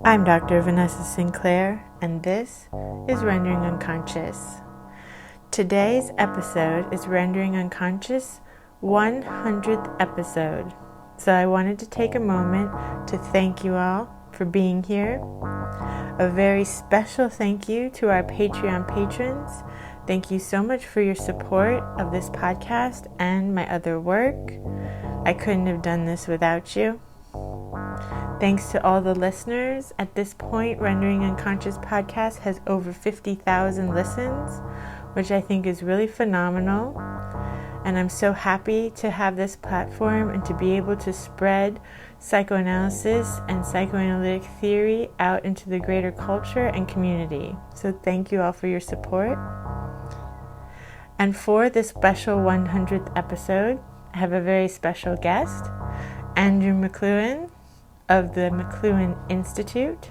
I'm Dr. Vanessa Sinclair, and this is Rendering Unconscious. Today's episode is Rendering Unconscious 100th episode. So I wanted to take a moment to thank you all for being here. A very special thank you to our Patreon patrons. Thank you so much for your support of this podcast and my other work. I couldn't have done this without you. Thanks to all the listeners. At this point, Rendering Unconscious podcast has over 50,000 listens, which I think is really phenomenal. And I'm so happy to have this platform and to be able to spread psychoanalysis and psychoanalytic theory out into the greater culture and community. So thank you all for your support. And for this special 100th episode, I have a very special guest, Andrew McLuhan of the McLuhan Institute,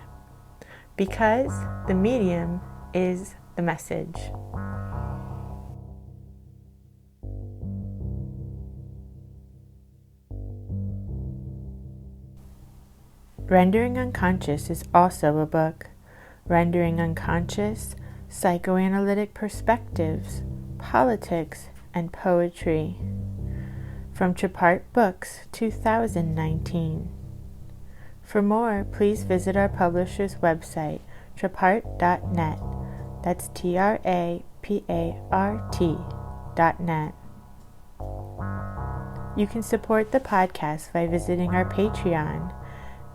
because the medium is the message. Rendering Unconscious is also a book. Rendering Unconscious, Psychoanalytic Perspectives, Politics, and Poetry. From Trapart Books, 2019. For more, please visit our publisher's website, trapart.net. That's TRAPART.net. You can support the podcast by visiting our Patreon,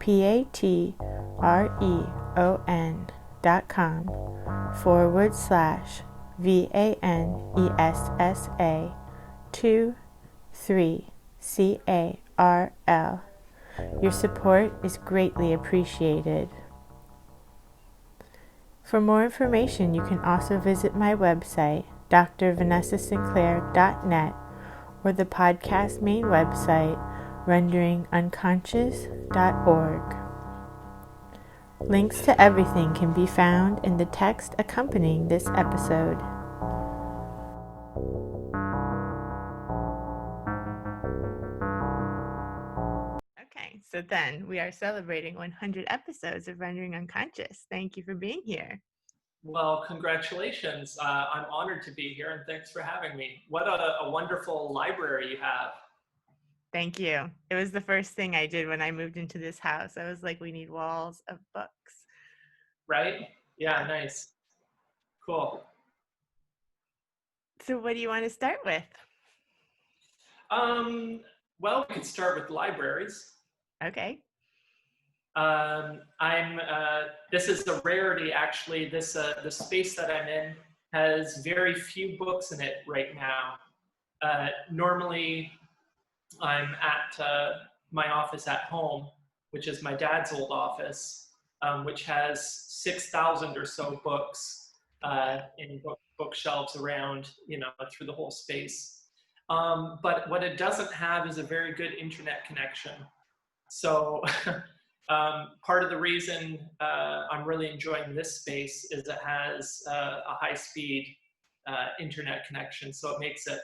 patreon.com/VANESSA23CARL. Your support is greatly appreciated. For more information, you can also visit my website, drvanessasinclair.net, or the podcast main website, renderingunconscious.org. Links to everything can be found in the text accompanying this episode. Okay, so then we are celebrating 100 episodes of Rendering Unconscious. Thank you for being here. Well, congratulations. I'm honored to be here, and thanks for having me. What a wonderful library you have. Thank you. It was the first thing I did when I moved into this house. I was like, we need walls of books. Right? Yeah, nice. Cool. So what do you want to start with? Well, we could start with libraries. Okay. This is a rarity, actually. The space that I'm in has very few books in it right now. Normally, I'm at my office at home, which is my dad's old office, which has 6,000 or so books in bookshelves around, through the whole space. But what it doesn't have is a very good internet connection. So part of the reason I'm really enjoying this space is it has a high-speed internet connection, so it makes it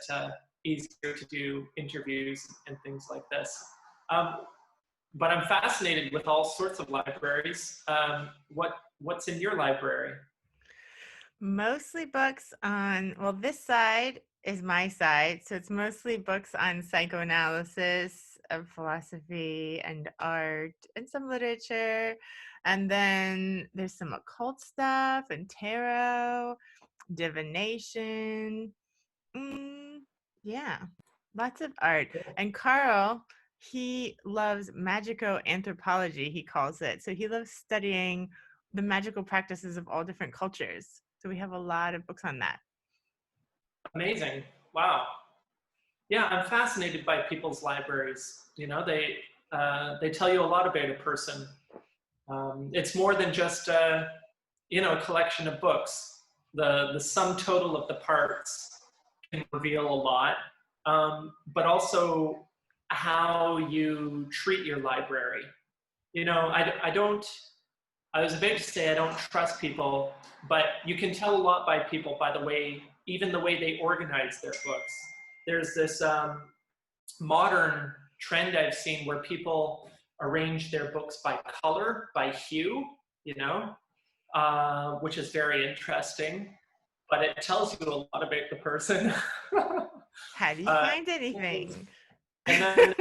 easier to do interviews and things like this. But I'm fascinated with all sorts of libraries. What's in your library? Mostly books on, well, this side is my side, so it's mostly books on psychoanalysis, of philosophy and art, and some literature. And then there's some occult stuff and tarot, divination. Yeah, lots of art. And Carl, he loves magico-anthropology, he calls it. So he loves studying the magical practices of all different cultures. So we have a lot of books on that. Amazing. Wow. Yeah, I'm fascinated by people's libraries. They tell you a lot about a person. It's more than just a collection of books. The sum total of the parts can reveal a lot, but also how you treat your library. I was about to say I don't trust people, but you can tell a lot by people by even the way they organize their books. There's this modern trend I've seen where people arrange their books by color, by hue. you know, which is very interesting, but it tells you a lot about the person. How do you uh, find anything? and then,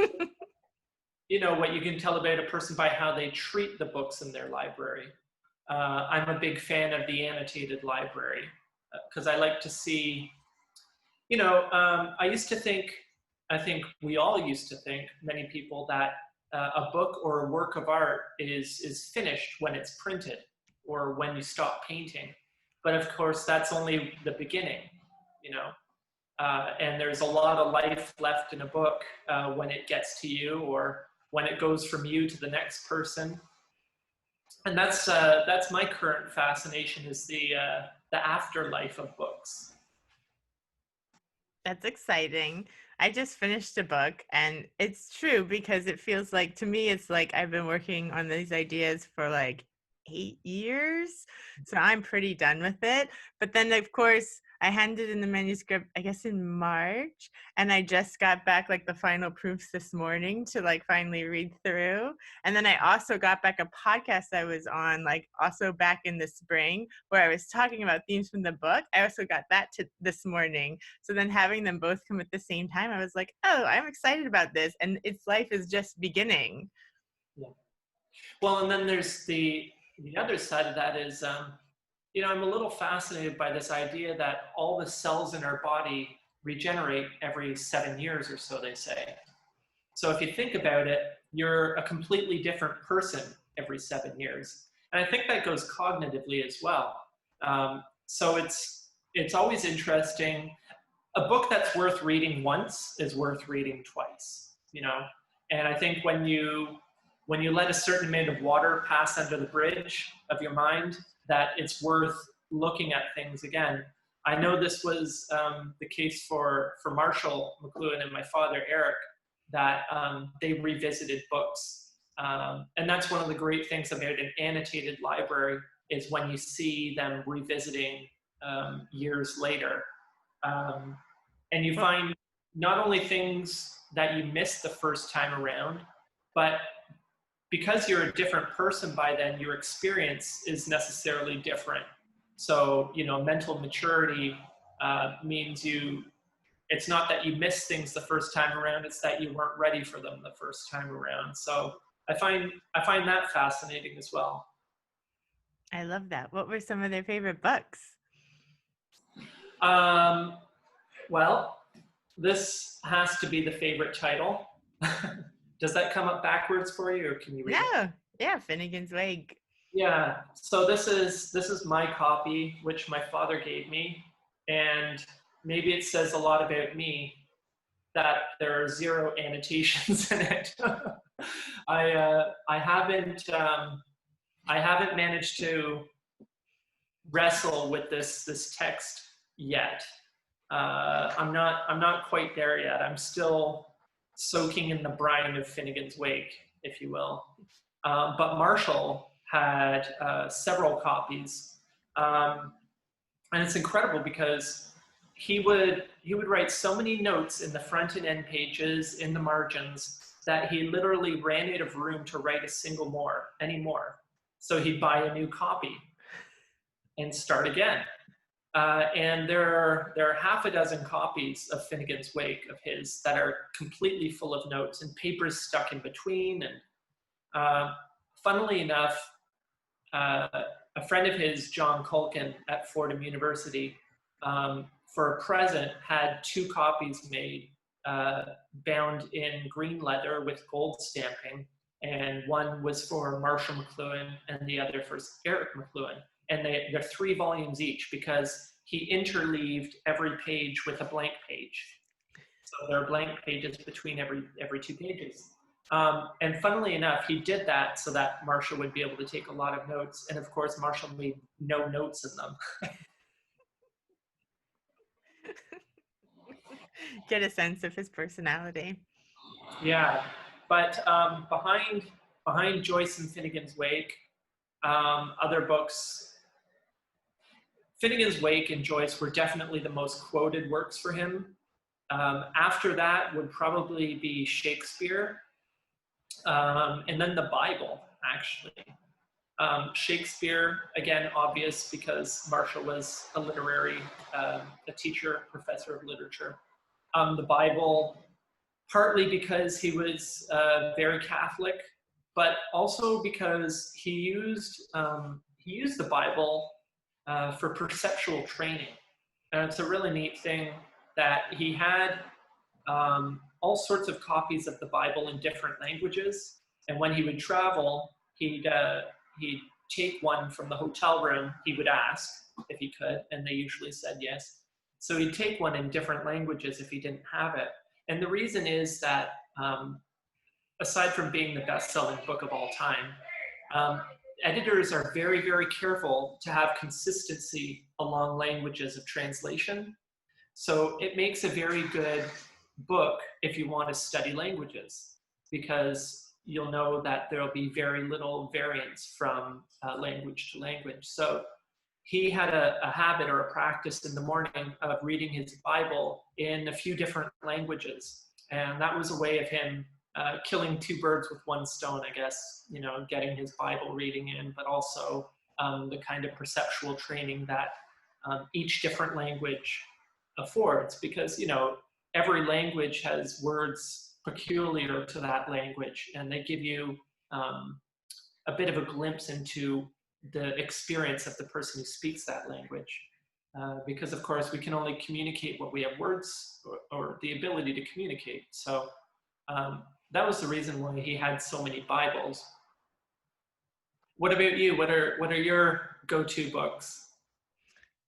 you know, what you can tell about a person by how they treat the books in their library. I'm a big fan of the annotated library because I like to see, you know, I think we all used to think, many people, that a book or a work of art is finished when it's printed or when you stop painting. But of course, that's only the beginning, you know. And there's a lot of life left in a book when it gets to you or when it goes from you to the next person. And that's my current fascination, is the afterlife of books. That's exciting. I just finished a book, and it's true because it feels like, to me, it's like I've been working on these ideas for like 8 years. So I'm pretty done with it. But then, of course, I handed in the manuscript, I guess, in March, and I just got back like the final proofs this morning to like finally read through. And then I also got back a podcast I was on, like also back in the spring, where I was talking about themes from the book. I also got that this morning. So then having them both come at the same time, I was like, oh, I'm excited about this. And its life is just beginning. Yeah. Well, and then there's the other side of that is, you know, I'm a little fascinated by this idea that all the cells in our body regenerate every 7 years or so, they say. So if you think about it, you're a completely different person every 7 years. And I think that goes cognitively as well. So it's always interesting. A book that's worth reading once is worth reading twice, you know? And I think when you let a certain amount of water pass under the bridge of your mind, that it's worth looking at things again. I know this was the case for Marshall McLuhan and my father, Eric, that they revisited books. And that's one of the great things about an annotated library, is when you see them revisiting years later. And you find not only things that you missed the first time around, but because you're a different person by then, your experience is necessarily different. So, you know, mental maturity means it's not that you missed things the first time around, it's that you weren't ready for them the first time around. So I find that fascinating as well. I love that. What were some of their favorite books? Well, this has to be the favorite title. Does that come up backwards for you, or can you read it? No. Yeah, Finnegan's Wake. Yeah. So this is my copy, which my father gave me, and maybe it says a lot about me that there are 0 annotations in it. I haven't managed to wrestle with this text yet. I'm not quite there yet. I'm still soaking in the brine of Finnegan's Wake, if you will. But Marshall had several copies, and it's incredible because he would write so many notes in the front and end pages, in the margins, that he literally ran out of room to write a single anymore. So he'd buy a new copy and start again. And there are half a dozen copies of Finnegan's Wake of his that are completely full of notes and papers stuck in between. And funnily enough, a friend of his, John Culkin at Fordham University, for a present had 2 copies made, bound in green leather with gold stamping, and one was for Marshall McLuhan and the other for Eric McLuhan. And they're 3 volumes each, because he interleaved every page with a blank page. So there are blank pages between every 2 pages. And funnily enough, he did that so that Marshall would be able to take a lot of notes. And of course, Marshall made no notes in them. Get a sense of his personality. Yeah, but behind Joyce and Finnegan's Wake, other books, Finnegan's Wake and Joyce were definitely the most quoted works for him. After that would probably be Shakespeare, and then the Bible, actually. Shakespeare, again, obvious because Marshall was a literary, a teacher, professor of literature. The Bible, partly because he was very Catholic, but also because he used the Bible for perceptual training. And it's a really neat thing that he had all sorts of copies of the Bible in different languages. And when he would travel, he'd take one from the hotel room. He would ask if he could, and they usually said yes. So he'd take one in different languages if he didn't have it. And the reason is that aside from being the best-selling book of all time, editors are very, very careful to have consistency along languages of translation. So it makes a very good book if you want to study languages, because you'll know that there'll be very little variance from language to language. So he had a habit or a practice in the morning of reading his Bible in a few different languages. And that was a way of him killing two birds with one stone, I guess, you know, getting his Bible reading in, but also the kind of perceptual training that each different language affords, because, you know, every language has words peculiar to that language, and they give you a bit of a glimpse into the experience of the person who speaks that language. Because, of course, we can only communicate what we have words or the ability to communicate. So that was the reason why he had so many Bibles. What about you? What are your go-to books?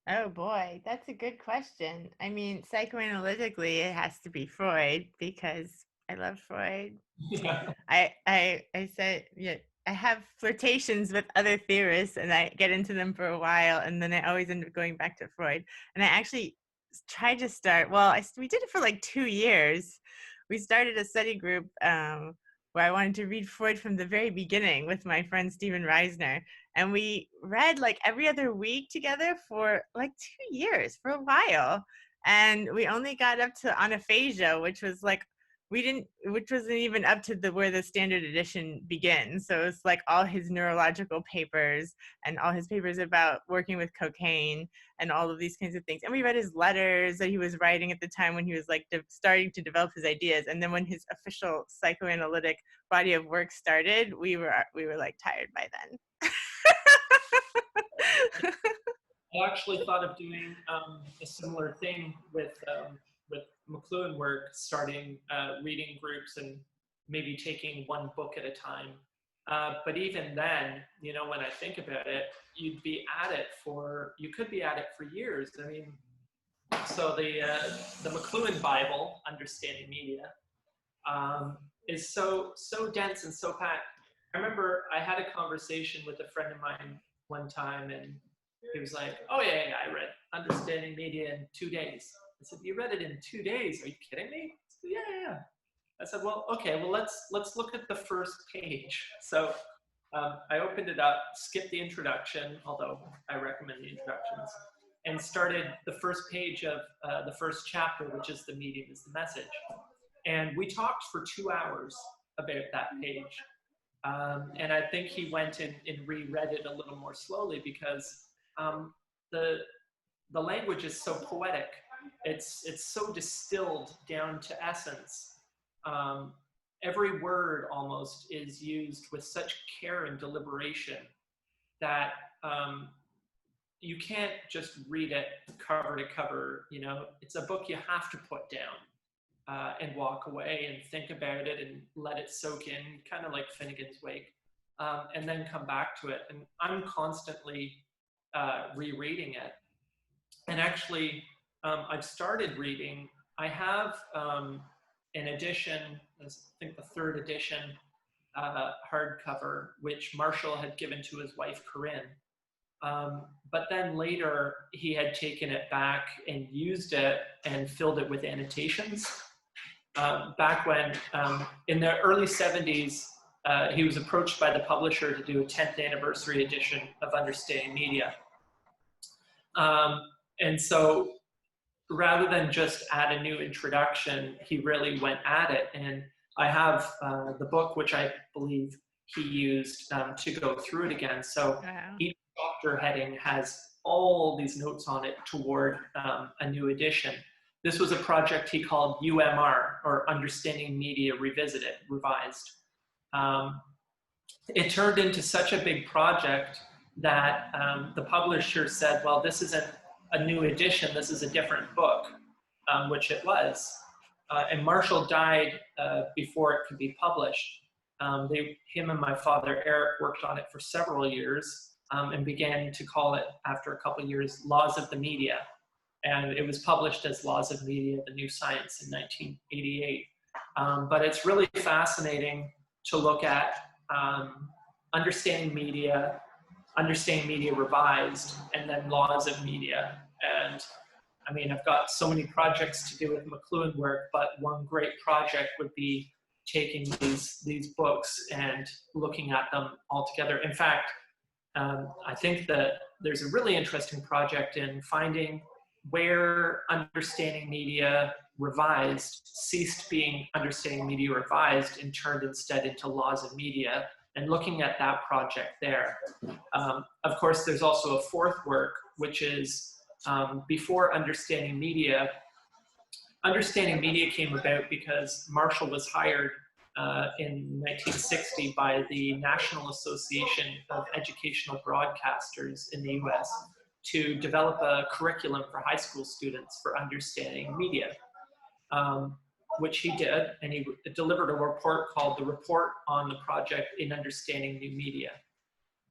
Oh boy, that's a good question. I mean, psychoanalytically, it has to be Freud because I love Freud. Yeah. I said, yeah, I have flirtations with other theorists and I get into them for a while and then I always end up going back to Freud. And I actually tried to start, we did it for like 2 years. We started a study group where I wanted to read Freud from the very beginning with my friend Steven Reisner. And we read like every other week together for like 2 years, for a while. And we only got up to Anaphasia, which wasn't even up to where the standard edition begins. So it's like all his neurological papers and all his papers about working with cocaine and all of these kinds of things. And we read his letters that he was writing at the time when he was like starting to develop his ideas. And then when his official psychoanalytic body of work started, we were like tired by then. I actually thought of doing a similar thing with McLuhan work, starting reading groups and maybe taking one book at a time. But even then, you know, when I think about it, you could be at it for years. I mean, so the McLuhan Bible, Understanding Media, is so dense and so packed. I remember I had a conversation with a friend of mine one time, and he was like, "Oh yeah, I read Understanding Media in 2 days." I said, "You read it in 2 days? Are you kidding me?" Said, yeah. I said, "Well, okay. Well, let's look at the first page." So I opened it up, skipped the introduction, although I recommend the introductions, and started the first page of the first chapter, which is "The Medium is the Message." And we talked for 2 hours about that page. And I think he went and reread it a little more slowly because the language is so poetic. It's so distilled down to essence. Every word almost is used with such care and deliberation that you can't just read it cover to cover. You know, it's a book you have to put down and walk away and think about it and let it soak in, kind of like Finnegan's Wake, and then come back to it. And I'm constantly rereading it. And actually, I've started reading. I have an edition, I think the 3rd edition hardcover, which Marshall had given to his wife, Corinne. But then later, he had taken it back and used it and filled it with annotations. Back when, in the early 70s, he was approached by the publisher to do a 10th anniversary edition of Understanding Media. And so rather than just add a new introduction, he really went at it. And I have the book, which I believe he used to go through it again. So Wow. each chapter heading has all these notes on it toward a new edition. This was a project he called UMR, or Understanding Media Revisited, Revised. It turned into such a big project that the publisher said, well, this isn't a new edition, this is a different book, which it was. And Marshall died before it could be published. Him and my father, Eric, worked on it for several years and began to call it, after a couple of years, Laws of the Media. And it was published as Laws of Media, the New Science in 1988. But it's really fascinating to look at Understanding Media Revised, and then Laws of Media. And I mean, I've got so many projects to do with McLuhan work, but one great project would be taking these books and looking at them all together. In fact, I think that there's a really interesting project in finding where Understanding Media Revised ceased being Understanding Media Revised and turned instead into Laws of Media, and looking at that project there. Of course, there's also a fourth work, which is before Understanding Media. Understanding Media came about because Marshall was hired in 1960 by the National Association of Educational Broadcasters in the US to develop a curriculum for high school students for understanding media, which he did, and he delivered a report called the Report on the Project in Understanding New Media.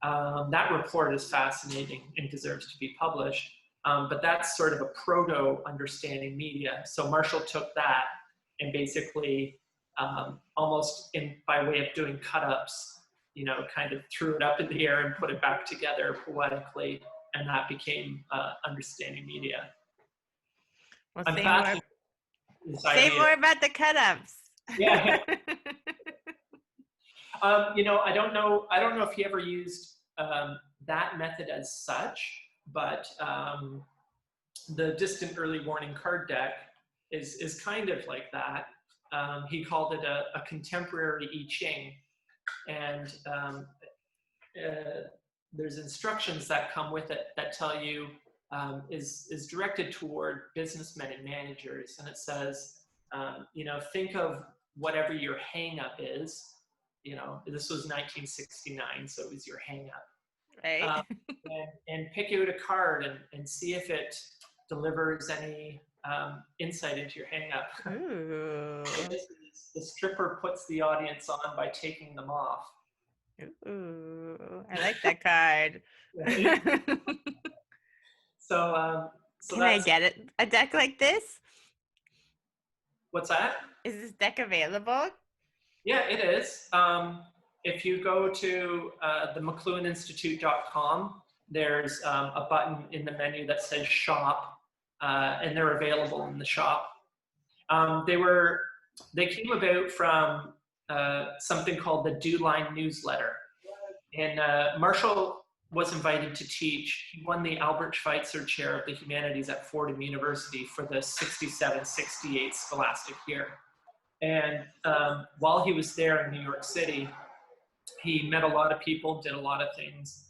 That report is fascinating and deserves to be published, but that's sort of a proto-understanding media. So Marshall took that and basically, almost by way of doing cut-ups, you know, kind of threw it up in the air and put it back together poetically, and that became Understanding Media. Well, I'm say fascinated more, with this say idea. more about the cut-ups. Yeah. You know, I don't know if he ever used that method as such, but the Distant Early Warning card deck is kind of like that. He called it a contemporary I Ching, and there's instructions that come with it that tell you is directed toward businessmen and managers, and it says, you know, think of whatever your hang-up is. You know, this was 1969, so it was your hang-up. Right. And pick out a card and see if it delivers any insight into your hang-up. Ooh. So this is, the stripper puts the audience on by taking them off. Ooh, I like that card. So Can I get it? A deck like this? What's that? Is this deck available? Yeah, it is. If you go to the McLuhanInstitute.com, there's a button in the menu that says shop, and they're available in the shop. They came about from something called the Do Line newsletter. And Marshall was invited to teach. He won the Albert Schweitzer Chair of the Humanities at Fordham University for the 67-68 scholastic year. And while he was there in New York City, he met a lot of people, did a lot of things.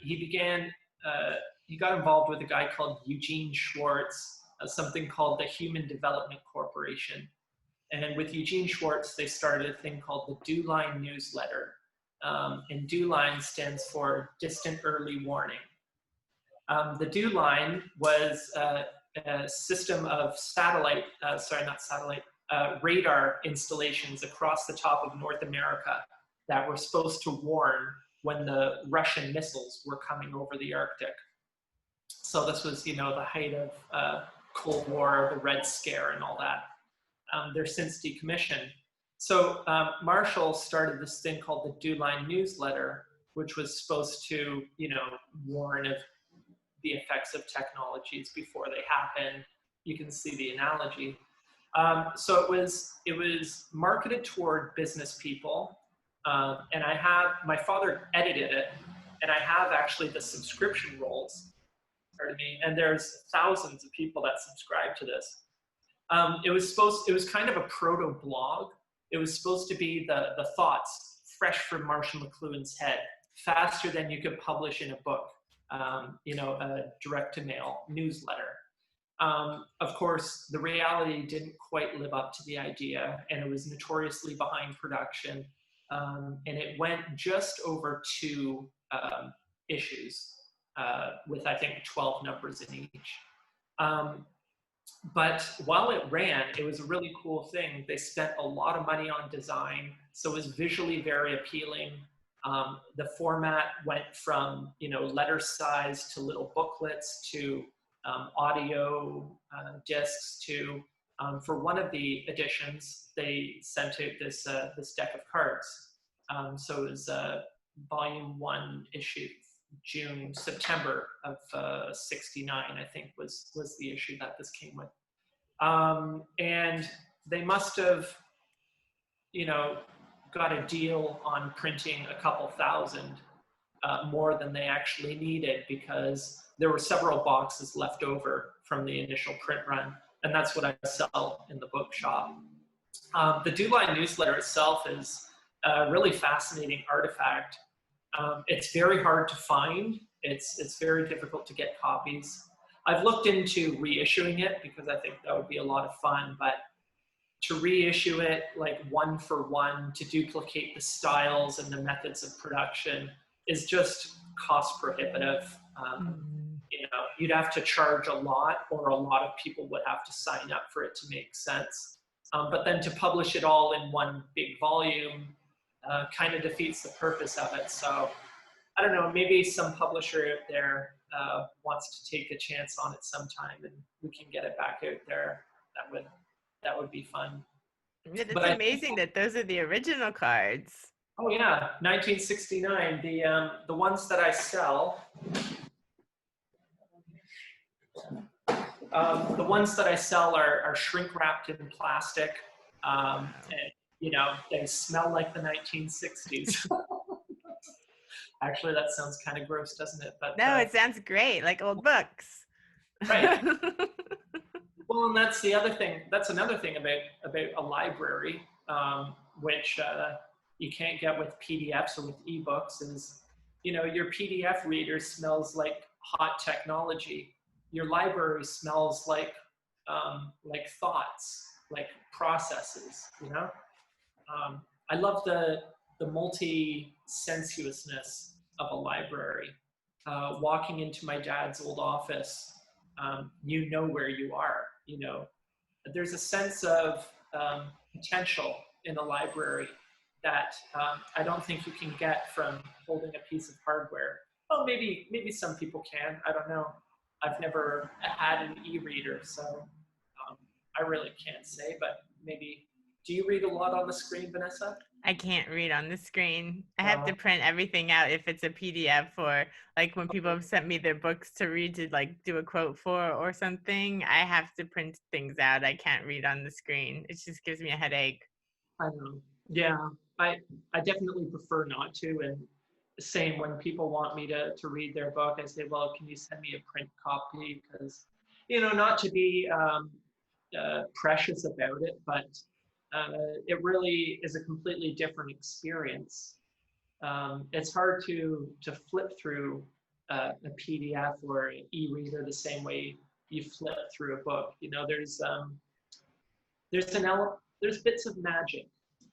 He got involved with a guy called Eugene Schwartz, something called the Human Development Corporation. And with Eugene Schwartz, they started a thing called the Do Line newsletter. And Do Line stands for Distant Early Warning. The Do Line was a system of radar installations across the top of North America that were supposed to warn when the Russian missiles were coming over the Arctic. So this was, you know, the height of Cold War, the Red Scare and all that. They're since decommissioned. So Marshall started this thing called the Do Line newsletter, which was supposed to, you know, warn of the effects of technologies before they happen. You can see the analogy. So it was marketed toward business people, and my father edited it, and I have actually the subscription rolls, pardon me, and there's thousands of people that subscribe to this. It was kind of a proto blog. It was supposed to be the thoughts fresh from Marshall McLuhan's head, faster than you could publish in a book, a direct-to-mail newsletter. Of course, the reality didn't quite live up to the idea, and it was notoriously behind production, and it went just over 2 issues, with, I think, 12 numbers in each. But while it ran, it was a really cool thing. They spent a lot of money on design, so it was visually very appealing. The format went from, letter size to little booklets to audio discs to, for one of the editions, they sent out this deck of cards. So it was volume 1 issue, September of 69, I think was the issue that this came with. And they must have, got a deal on printing a couple thousand more than they actually needed, because there were several boxes left over from the initial print run, and that's what I sell in the bookshop. The Do-Line newsletter itself is a really fascinating artifact. It's very hard to find. It's very difficult to get copies. I've looked into reissuing it because I think that would be a lot of fun, but to reissue it like 1 for 1 to duplicate the styles and the methods of production is just cost prohibitive. You'd have to charge a lot, or a lot of people would have to sign up for it to make sense. But then to publish it all in one big volume kind of defeats the purpose of it. So I don't know, maybe some publisher out there wants to take a chance on it sometime, and we can get it back out there. That would be fun. It's amazing that those are the original cards. Oh yeah, 1969. The ones that I sell. The ones that I sell are shrink wrapped in plastic, and they smell like the 1960s. Actually, that sounds kind of gross, doesn't it? But no, it sounds great, like old books. Right. Well, and that's the other thing. That's another thing about a library, which you can't get with PDFs or with ebooks. Is your PDF reader smells like hot technology. Your library smells like thoughts, like processes. I love the multi-sensuousness of a library. Walking into my dad's old office, you know where you are. There's a sense of potential in a library that I don't think you can get from holding a piece of hardware. Oh, maybe some people can. I don't know. I've never had an e-reader, so I really can't say. But maybe, do you read a lot on the screen, Vanessa? I can't read on the screen. I have to print everything out if it's a PDF, or like when people have sent me their books to read, to like do a quote for or something, I have to print things out. I can't read on the screen. It just gives me a headache. I know. Yeah, I definitely prefer not to. And same, when people want me to read their book, I say, well, can you send me a print copy? Because, not to be precious about it, but it really is a completely different experience. It's hard to flip through a PDF or an e-reader the same way you flip through a book. There's bits of magic,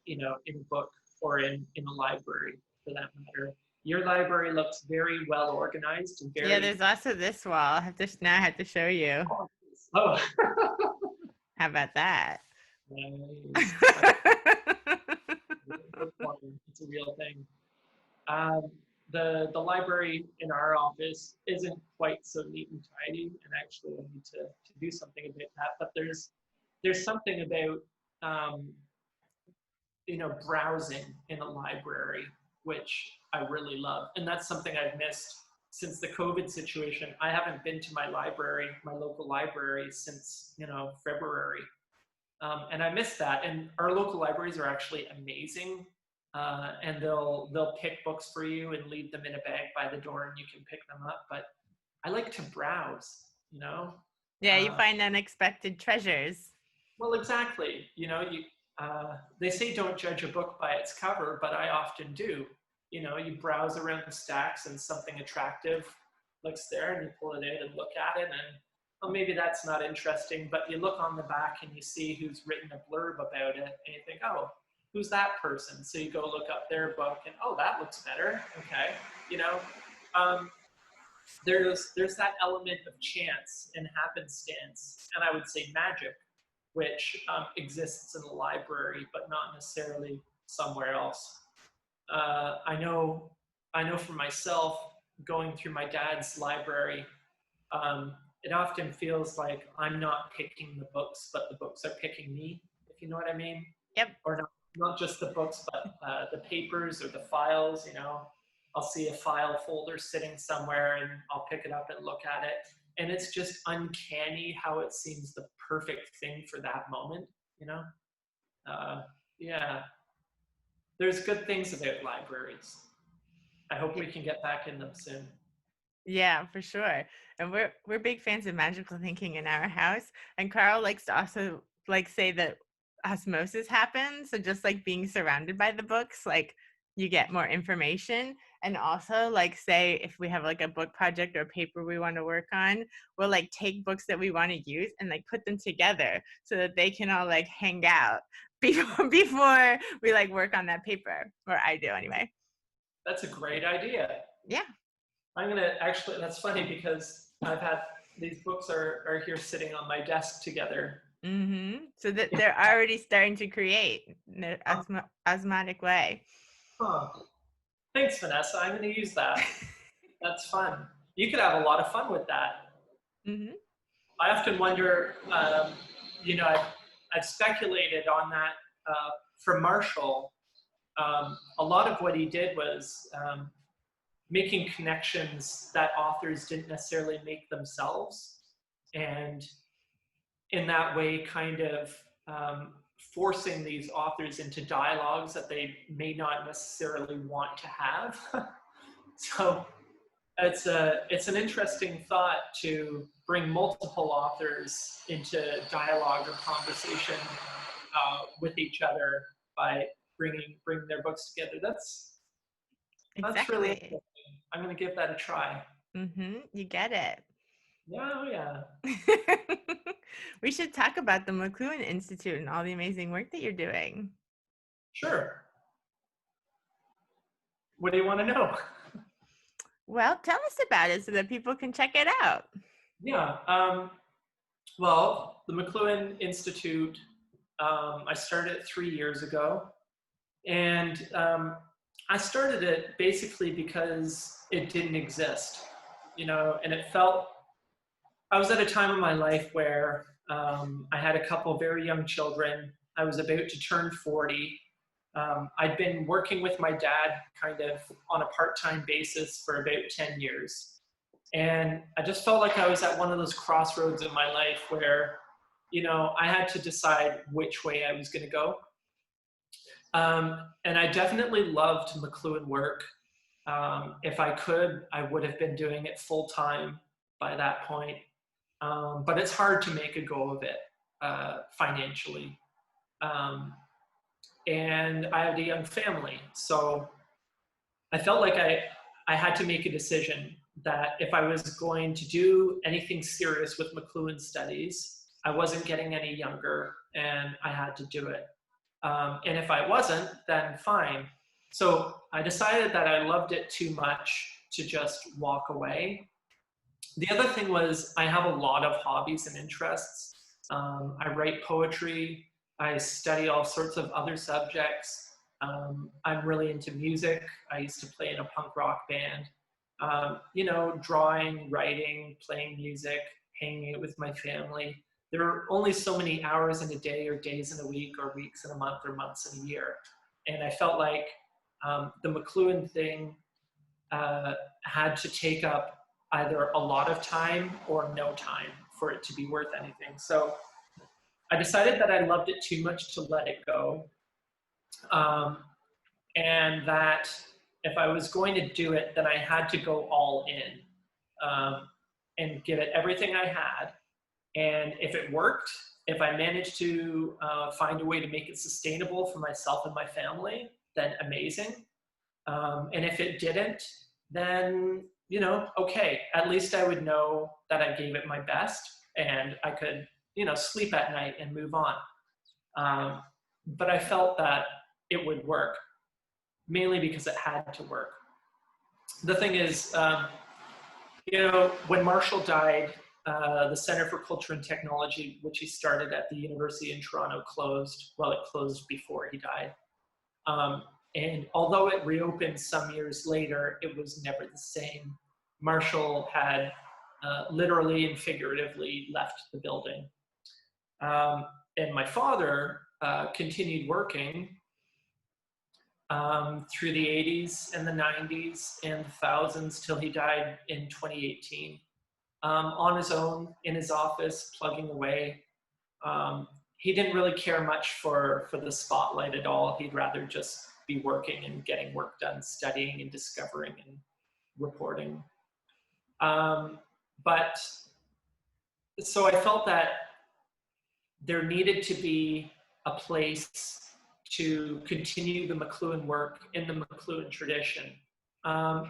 in a book or in a library, for that matter. Your library looks very well organized and very. Yeah, there's also this wall. I have to show you. Oh. How about that? Nice. It's a real thing. The library in our office isn't quite so neat and tidy, and actually I need to do something about that. But there's something about browsing in a library, which I really love, and that's something I've missed since the COVID situation. I haven't been to my local library, since February. And I miss that. And our local libraries are actually amazing. And they'll pick books for you and leave them in a bag by the door, and you can pick them up. But I like to browse, Yeah, you find unexpected treasures. Well, exactly. they say don't judge a book by its cover, but I often do. You know, you browse around the stacks and something attractive looks there and you pull it in and look at it and, well, maybe that's not interesting, but you look on the back and you see who's written a blurb about it and you think, oh, who's that person? So you go look up their book and, oh, that looks better. Okay. You know, there's that element of chance and happenstance, and I would say magic, which exists in the library, but not necessarily somewhere else. I know for myself, going through my dad's library, it often feels like I'm not picking the books, but the books are picking me, if you know what I mean. Yep. Or not just the books, but the papers or the files, you know. I'll see a file folder sitting somewhere and I'll pick it up and look at it. And it's just uncanny how it seems the perfect thing for that moment, you know? Yeah. There's good things about libraries. I hope we can get back in them soon. Yeah, for sure. And we're big fans of magical thinking in our house. And Carl likes to also like say that osmosis happens. So just like being surrounded by the books, like you get more information. And also like say if we have like a book project or paper we want to work on, we'll like take books that we want to use and like put them together so that they can all like hang out before we like work on that paper, or I do anyway. That's a great idea. Yeah. I'm gonna actually, that's funny because I've had, these books are here sitting on my desk together. Mm-hmm. So that they're already starting to create in an osmotic way. Huh. Thanks, Vanessa. I'm gonna use that. That's fun. You could have a lot of fun with that. Mm-hmm. I often wonder, you know, I've speculated on that for Marshall. A lot of what he did was making connections that authors didn't necessarily make themselves, and in that way kind of forcing these authors into dialogues that they may not necessarily want to have. So it's an interesting thought to bring multiple authors into dialogue or conversation with each other by bringing their books together. That's really interesting. I'm going to give that a try. Mm-hmm. You get it. Yeah, oh yeah. We should talk about the McLuhan Institute and all the amazing work that you're doing. Sure. What do you want to know? Well, tell us about it so that people can check it out. Yeah. Well, the McLuhan Institute, I started it 3 years ago. And I started it basically because it didn't exist, you know, and it felt, I was at a time in my life where I had a couple very young children. I was about to turn 40. I'd been working with my dad kind of on a part-time basis for about 10 years. And I just felt like I was at one of those crossroads in my life where, you know, I had to decide which way I was going to go. And I definitely loved McLuhan work. If I could, I would have been doing it full time by that point. But it's hard to make a go of it financially. And I had a young family. So I felt like I had to make a decision that if I was going to do anything serious with McLuhan studies, I wasn't getting any younger and I had to do it. And if I wasn't, then fine. So I decided that I loved it too much to just walk away. The other thing was I have a lot of hobbies and interests. I write poetry. I study all sorts of other subjects. I'm really into music. I used to play in a punk rock band. You know, drawing, writing, playing music, hanging out with my family. There are only so many hours in a day or days in a week or weeks in a month or months in a year. And I felt like the McLuhan thing had to take up either a lot of time or no time for it to be worth anything. So I decided that I loved it too much to let it go. And that if I was going to do it, then I had to go all in and give it everything I had. And if it worked, If I manage to find a way to make it sustainable for myself and my family, then amazing. And if it didn't, then, you know, okay, at least I would know that I gave it my best and I could, you know, sleep at night and move on. But I felt that it would work, mainly because it had to work. The thing is, you know, when Marshall died, the Center for Culture and Technology, which he started at the University in Toronto, closed. Well, it closed before he died. And although it reopened some years later, it was never the same. Marshall had literally and figuratively left the building. And my father continued working through the 80s and the 90s and the thousands till he died in 2018. On his own, in his office, plugging away. He didn't really care much for the spotlight at all. He'd rather just be working and getting work done, studying and discovering and reporting. But so I felt that there needed to be a place to continue the McLuhan work in the McLuhan tradition,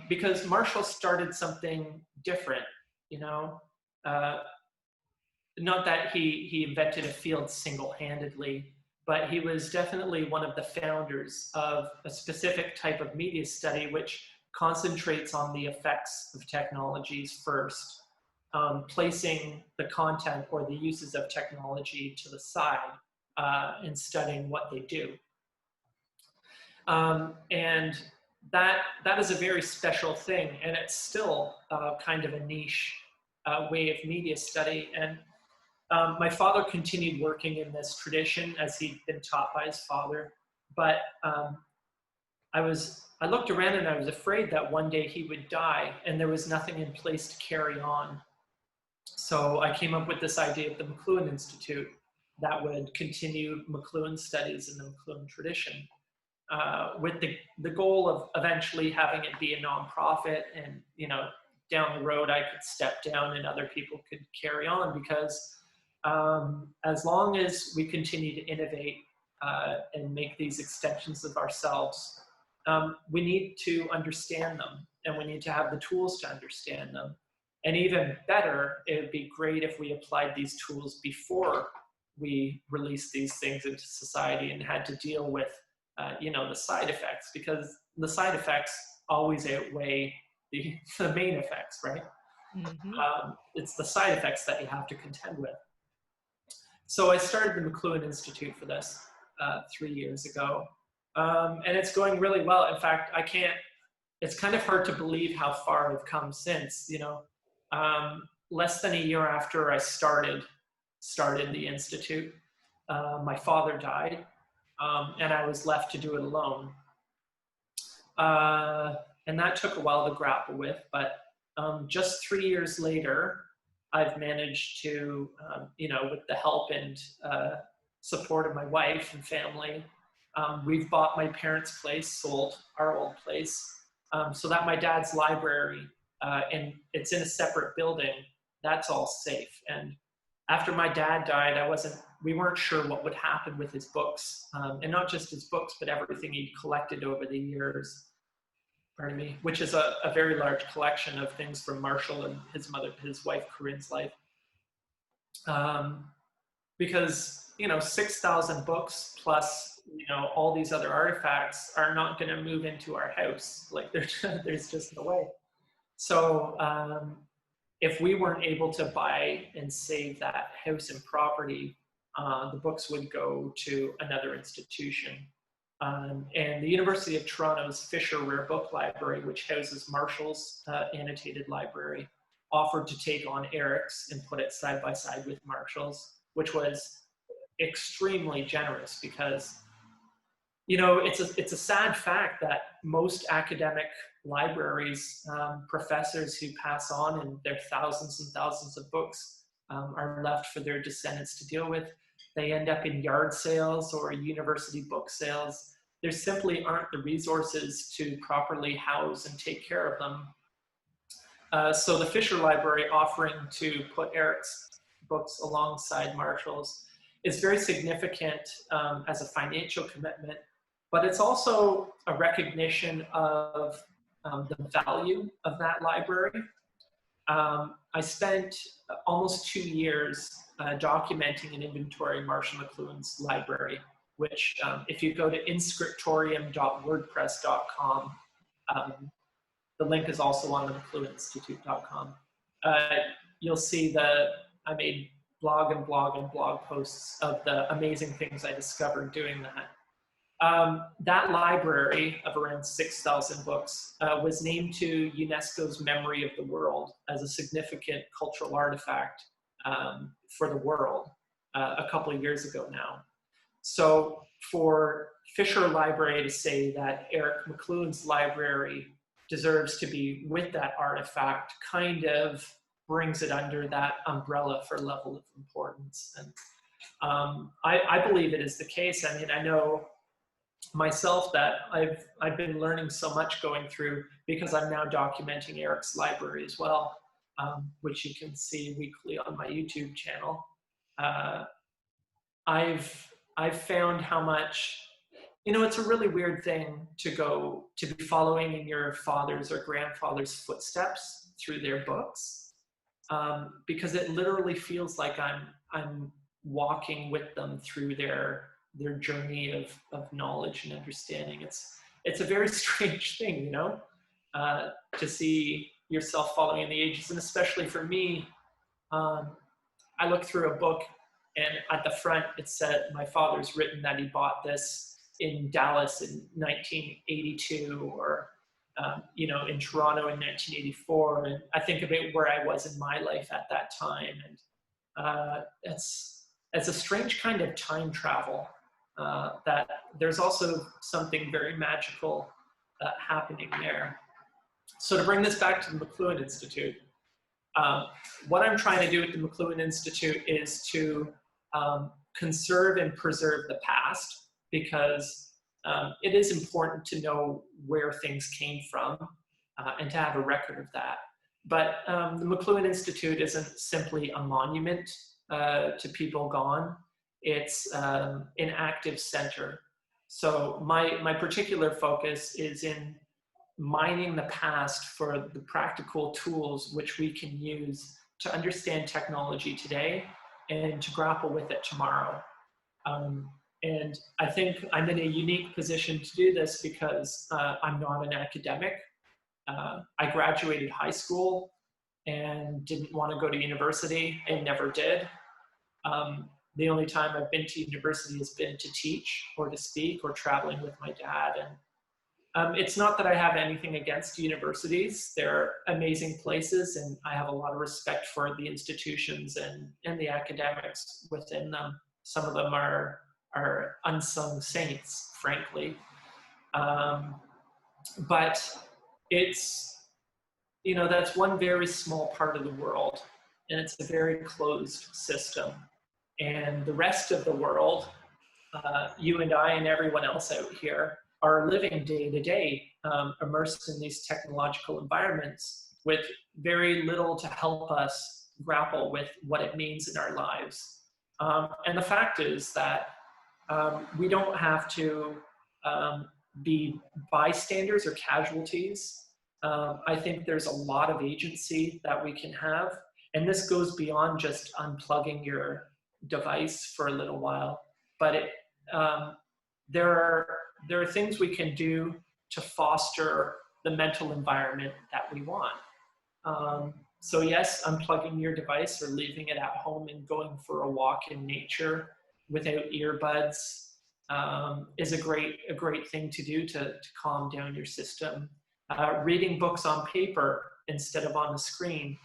because Marshall started something different, you know. Not that he invented a field single-handedly, but he was definitely one of the founders of a specific type of media study which concentrates on the effects of technologies first, placing the content or the uses of technology to the side and studying what they do. And that is a very special thing, and it's still kind of a niche way of media study. And my father continued working in this tradition as he'd been taught by his father, but I looked around and I was afraid that one day he would die and there was nothing in place to carry on. So I came up with this idea of the McLuhan Institute that would continue McLuhan studies in the McLuhan tradition, with the goal of eventually having it be a nonprofit, and, you know, down the road I could step down and other people could carry on, because as long as we continue to innovate and make these extensions of ourselves, we need to understand them, and we need to have the tools to understand them. And even better, it would be great if we applied these tools before we released these things into society and had to deal with, you know, the side effects, because the side effects always outweigh the main effects, right? Mm-hmm. It's the side effects that you have to contend with. So I started the McLuhan Institute for this 3 years ago, and it's going really well. In fact, it's kind of hard to believe how far I've come since, you know. Less than a year after I started the Institute, my father died, and I was left to do it alone. And that took a while to grapple with, but just 3 years later, I've managed to, you know, with the help and support of my wife and family, we've bought my parents' place, sold our old place, so that my dad's library, and it's in a separate building, that's all safe. And after my dad died, we weren't sure what would happen with his books, and not just his books, but everything he'd collected over the years. Pardon me, which is a very large collection of things from Marshall and his wife Corinne's life. Because, you know, 6,000 books plus, you know, all these other artifacts are not going to move into our house. Like, there's just no way. So if we weren't able to buy and save that house and property, the books would go to another institution. And the University of Toronto's Fisher Rare Book Library, which houses Marshall's annotated library, offered to take on Eric's and put it side by side with Marshall's, which was extremely generous, because, you know, it's a sad fact that most academic libraries, professors who pass on and their thousands and thousands of books are left for their descendants to deal with. They end up in yard sales or university book sales. There simply aren't the resources to properly house and take care of them. So the Fisher Library offering to put Eric's books alongside Marshall's is very significant as a financial commitment, but it's also a recognition of the value of that library. I spent almost 2 years documenting and inventorying Marshall McLuhan's library, which if you go to inscriptorium.wordpress.com, the link is also on the McLuhanInstitute.com. You'll see I made blog posts of the amazing things I discovered doing that. That library of around 6,000 books was named to UNESCO's Memory of the World as a significant cultural artifact for the world a couple of years ago now. So for Fisher Library to say that Eric McLuhan's library deserves to be with that artifact kind of brings it under that umbrella for level of importance. And I believe it is the case. I mean, I know myself that I've been learning so much going through, because I'm now documenting Eric's library as well, which you can see weekly on my YouTube channel. I've found how much, it's a really weird thing to be following in your father's or grandfather's footsteps through their books, because it literally feels like I'm walking with them through their journey of knowledge and understanding. It's a very strange thing, to see yourself following in the ages. And especially for me, I look through a book and at the front it said my father's written that he bought this in Dallas in 1982, or in Toronto in 1984. And I think about where I was in my life at that time, and it's a strange kind of time travel. That there's also something very magical happening there. So to bring this back to the McLuhan Institute, what I'm trying to do at the McLuhan Institute is to conserve and preserve the past, because it is important to know where things came from and to have a record of that. But the McLuhan Institute isn't simply a monument to people gone. It's an active center. So my particular focus is in mining the past for the practical tools which we can use to understand technology today and to grapple with it tomorrow. And I think I'm in a unique position to do this because I'm not an academic. I graduated high school and didn't want to go to university and never did. The only time I've been to university has been to teach or to speak or traveling with my dad. And it's not that I have anything against universities. They're amazing places, and I have a lot of respect for the institutions and the academics within them. Some of them are unsung saints, frankly. But it's, that's one very small part of the world, and it's a very closed system. And the rest of the world, you and I and everyone else out here, are living day to day, immersed in these technological environments with very little to help us grapple with what it means in our lives. And the fact is that we don't have to be bystanders or casualties. I think there's a lot of agency that we can have. And this goes beyond just unplugging your device for a little while, but there are things we can do to foster the mental environment that we want. So yes, unplugging your device or leaving it at home and going for a walk in nature without earbuds is a great thing to do to calm down your system. Reading books on paper instead of on the screen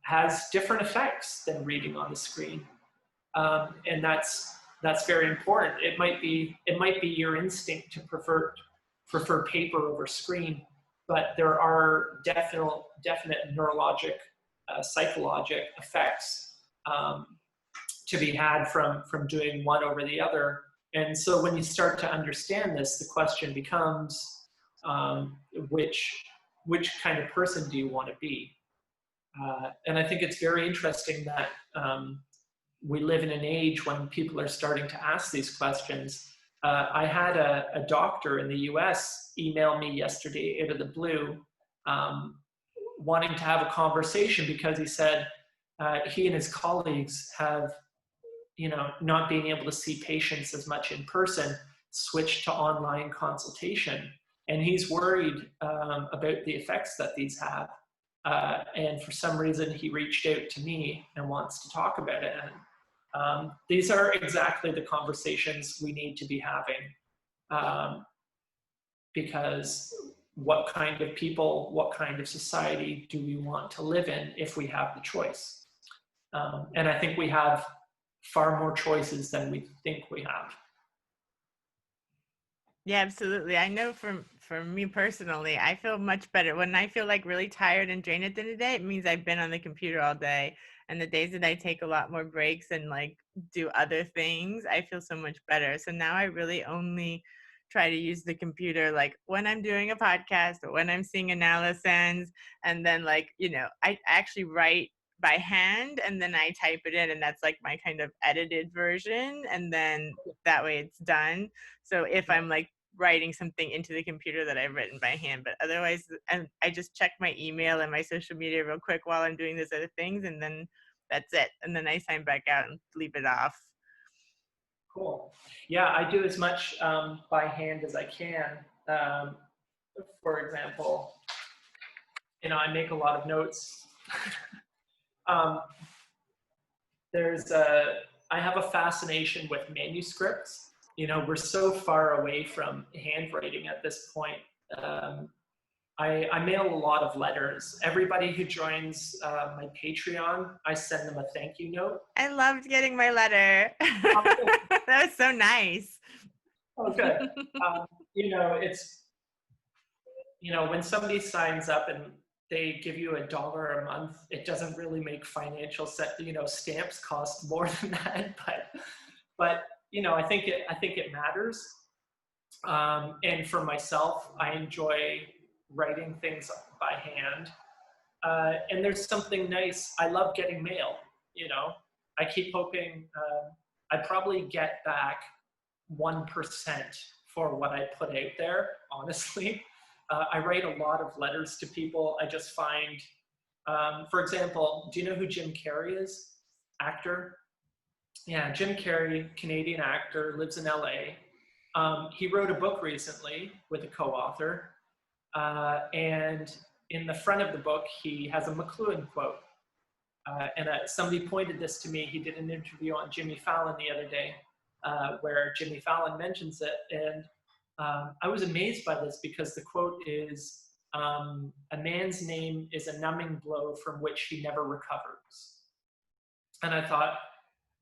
has different effects than reading on the screen. And that's very important. It might be your instinct to prefer paper over screen, but there are definite neurologic, psychologic effects to be had from doing one over the other. And so when you start to understand this, the question becomes, which kind of person do you want to be? And I think it's very interesting that we live in an age when people are starting to ask these questions. I had a doctor in the US email me yesterday out of the blue, wanting to have a conversation because he said he and his colleagues have, not being able to see patients as much in person, switched to online consultation. And he's worried about the effects that these have. And for some reason, he reached out to me and wants to talk about it. And these are exactly the conversations we need to be having, because what kind of people, what kind of society do we want to live in if we have the choice? And I think we have far more choices than we think we have. Yeah, absolutely. I know for me personally, I feel much better. When I feel like really tired and drained at the end of the day, it means I've been on the computer all day. And the days that I take a lot more breaks and like do other things, I feel so much better. So now I really only try to use the computer like when I'm doing a podcast or when I'm seeing analyses. And then like, I actually write by hand and then I type it in, and that's like my kind of edited version. And then that way it's done. So if I'm like writing something into the computer that I've written by hand, but otherwise I just check my email and my social media real quick while I'm doing those other things, and then that's it. And then I sign back out and leave it off. Cool. Yeah, I do as much by hand as I can. For example, I make a lot of notes. I have a fascination with manuscripts. We're so far away from handwriting at this point. I mail a lot of letters. Everybody who joins my Patreon, I send them a thank you note. I loved getting my letter. That was so nice. Oh, good. It's, when somebody signs up and they give you $1 a month, it doesn't really make financial sense. Stamps cost more than that, but I think it matters. And for myself, I enjoy writing things by hand. And there's something nice. I love getting mail. I keep hoping I probably get back 1% for what I put out there, honestly. I write a lot of letters to people. I just find, for example, do you know who Jim Carrey is? Actor? Yeah, Jim Carrey, Canadian actor, lives in LA. He wrote a book recently with a co-author, and in the front of the book, he has a McLuhan quote. And somebody pointed this to me. He did an interview on Jimmy Fallon the other day, where Jimmy Fallon mentions it. And I was amazed by this because the quote is, a man's name is a numbing blow from which he never recovers. And I thought,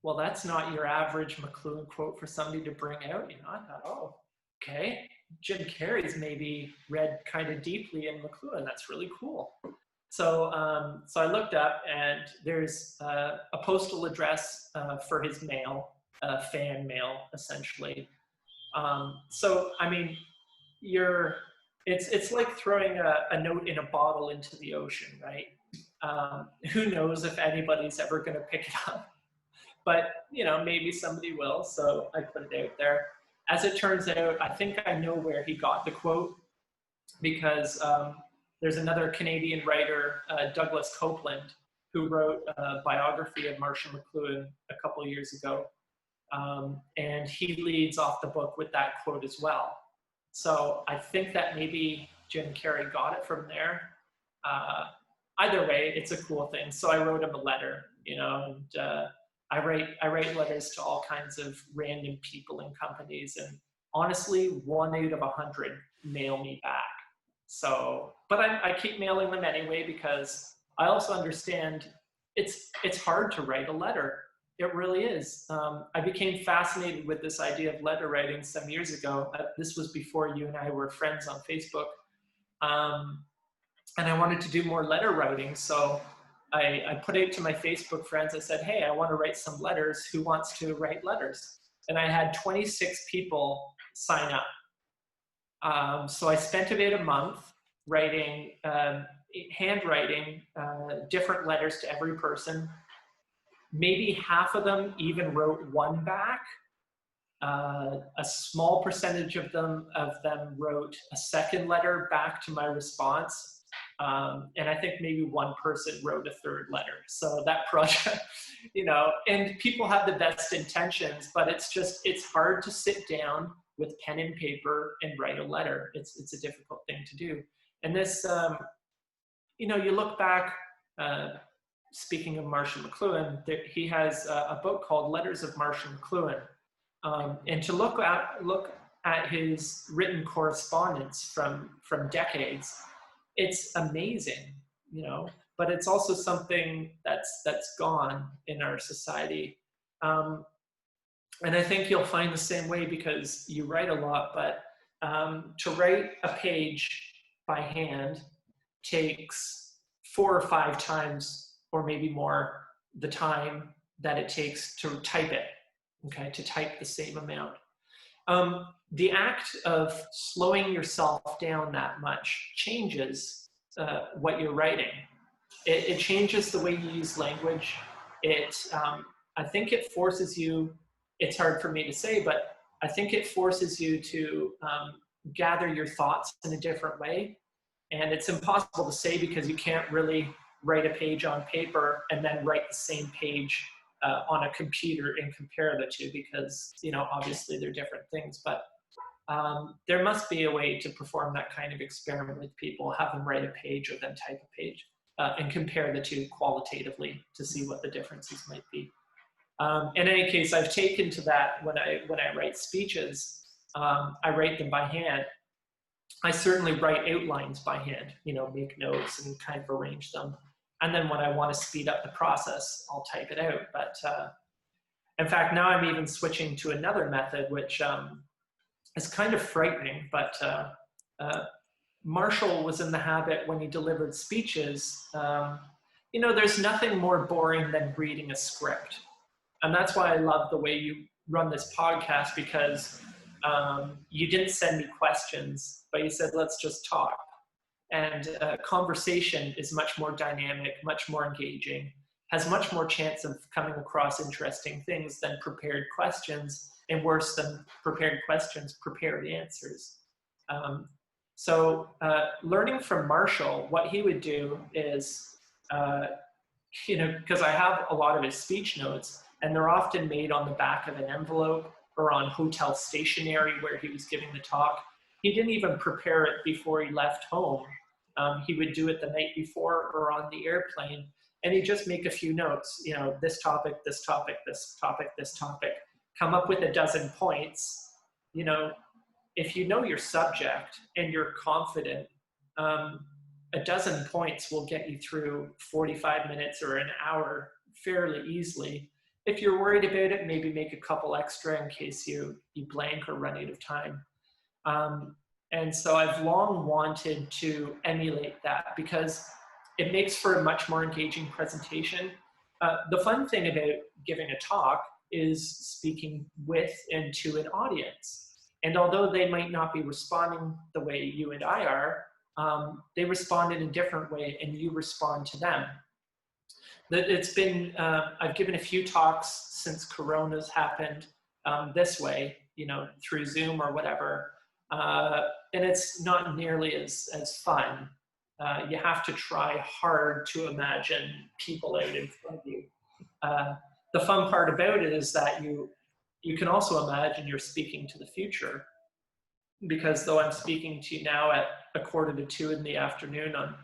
well, that's not your average McLuhan quote for somebody to bring out. I thought, oh, okay. Jim Carrey's maybe read kind of deeply in McLuhan. That's really cool. So, so I looked up, and there's a postal address for his mail, fan mail, essentially. So, I mean, it's like throwing a note in a bottle into the ocean, right? Who knows if anybody's ever going to pick it up? But, maybe somebody will, so I put it out there. As it turns out, I think I know where he got the quote, because there's another Canadian writer, Douglas Copeland, who wrote a biography of Marshall McLuhan a couple of years ago. And he leads off the book with that quote as well. So I think that maybe Jim Carrey got it from there. Either way, it's a cool thing. So I wrote him a letter, and I write letters to all kinds of random people and companies, and honestly, 1 out of 100 mail me back. So, but I keep mailing them anyway, because I also understand it's hard to write a letter. It really is. I became fascinated with this idea of letter writing some years ago. This was before you and I were friends on Facebook. And I wanted to do more letter writing. So I put it to my Facebook friends. I said, hey, I want to write some letters. Who wants to write letters? And I had 26 people sign up. So I spent about a month handwriting different letters to every person. Maybe half of them even wrote one back. A small percentage of them wrote a second letter back to my response. And I think maybe one person wrote a third letter. So that project, and people have the best intentions, but it's hard to sit down with pen and paper and write a letter. It's a difficult thing to do. And this, you look back, speaking of Marshall McLuhan, he has a book called Letters of Marshall McLuhan. And to look at his written correspondence from decades, it's amazing, but it's also something that's gone in our society. And I think you'll find the same way, because you write a lot, but to write a page by hand takes 4 or 5 times, or maybe more, the time that it takes to type it, okay, to type the same amount. The act of slowing yourself down that much changes what you're writing. It changes the way you use language. I think it forces you, it's hard for me to say, but I think it forces you to gather your thoughts in a different way. And it's impossible to say, because you can't really write a page on paper and then write the same page on a computer and compare the two, because, obviously they're different things. But there must be a way to perform that kind of experiment with people, have them write a page or then type a page, and compare the two qualitatively to see what the differences might be. In any case, I've taken to that when I write speeches. I write them by hand. I certainly write outlines by hand, make notes and kind of arrange them. And then when I want to speed up the process, I'll type it out. But in fact, now I'm even switching to another method, which is kind of frightening. But Marshall was in the habit, when he delivered speeches, there's nothing more boring than reading a script. And that's why I love the way you run this podcast, because you didn't send me questions, but you said, let's just talk. And conversation is much more dynamic, much more engaging, has much more chance of coming across interesting things than prepared questions, and worse than prepared questions, prepared answers. So learning from Marshall, what he would do is, because I have a lot of his speech notes, and they're often made on the back of an envelope or on hotel stationery where he was giving the talk. He didn't even prepare it before he left home. He would do it the night before or on the airplane, and he'd just make a few notes, this topic, this topic, this topic, this topic, come up with a dozen points. If you know your subject and you're confident, a dozen points will get you through 45 minutes or an hour fairly easily. If you're worried about it, maybe make a couple extra in case you blank or run out of time. And so I've long wanted to emulate that, because it makes for a much more engaging presentation. The fun thing about giving a talk is speaking with and to an audience. And although they might not be responding the way you and I are, they respond in a different way, and you respond to them. It's been, I've given a few talks since Corona's happened this way, through Zoom or whatever. And it's not nearly as fun. You have to try hard to imagine people out in front of you. The fun part about it is that you can also imagine you're speaking to the future, because though I'm speaking to you now at 1:45 in the afternoon on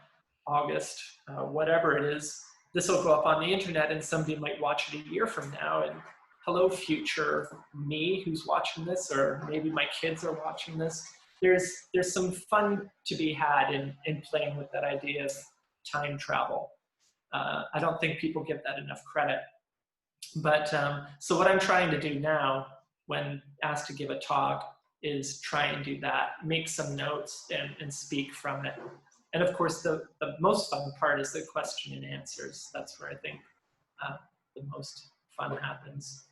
August, whatever it is, this will go up on the internet and somebody might watch it a year from now, and hello future me who's watching this, or maybe my kids are watching this. There's some fun to be had in playing with that idea of time travel. I don't think people give that enough credit. But so what I'm trying to do now when asked to give a talk is try and do that, make some notes and speak from it. And of course, the most fun part is the question and answers. That's where I think the most fun happens.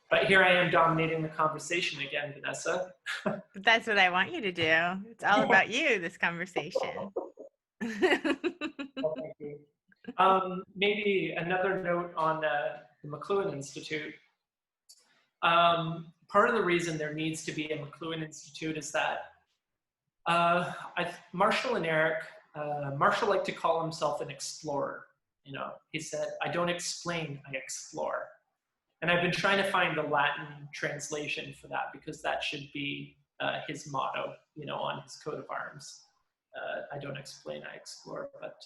But here I am dominating the conversation again, Vanessa. That's what I want you to do. It's all about you, this conversation. Well, thank you. Maybe another note on the McLuhan Institute. Part of the reason there needs to be a McLuhan Institute is that Marshall and Eric, Marshall liked to call himself an explorer. You know, he said, "I don't explain, I explore." And I've been trying to find the Latin translation for that, because that should be his motto, you know, on his coat of arms. I don't explain, I explore. But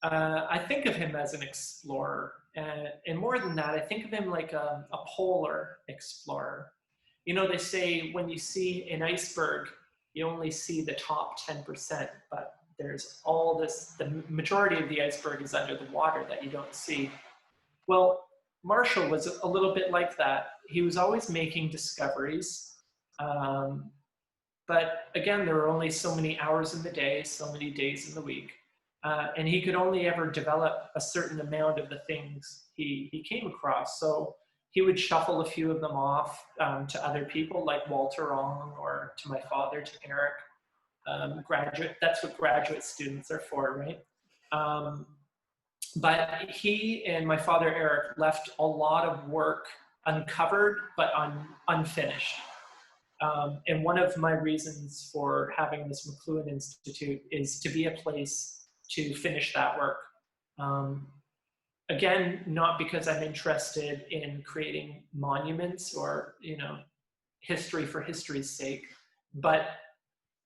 I think of him as an explorer. And more than that, I think of him like a polar explorer. You know, they say when you see an iceberg, you only see the top 10%, but there's all this, the majority of the iceberg is under the water that you don't see. Well, Marshall was a little bit like that. He was always making discoveries. But again, there were only so many hours in the day, so many days in the week. And he could only ever develop a certain amount of the things he came across. So he would shuffle a few of them off to other people like Walter Ong, or to my father, to Eric. That's what graduate students are for, right? But he and my father, Eric, left a lot of work uncovered, but unfinished. And one of my reasons for having this McLuhan Institute is to be a place to finish that work. Again, not because I'm interested in creating monuments or, you know, history for history's sake, but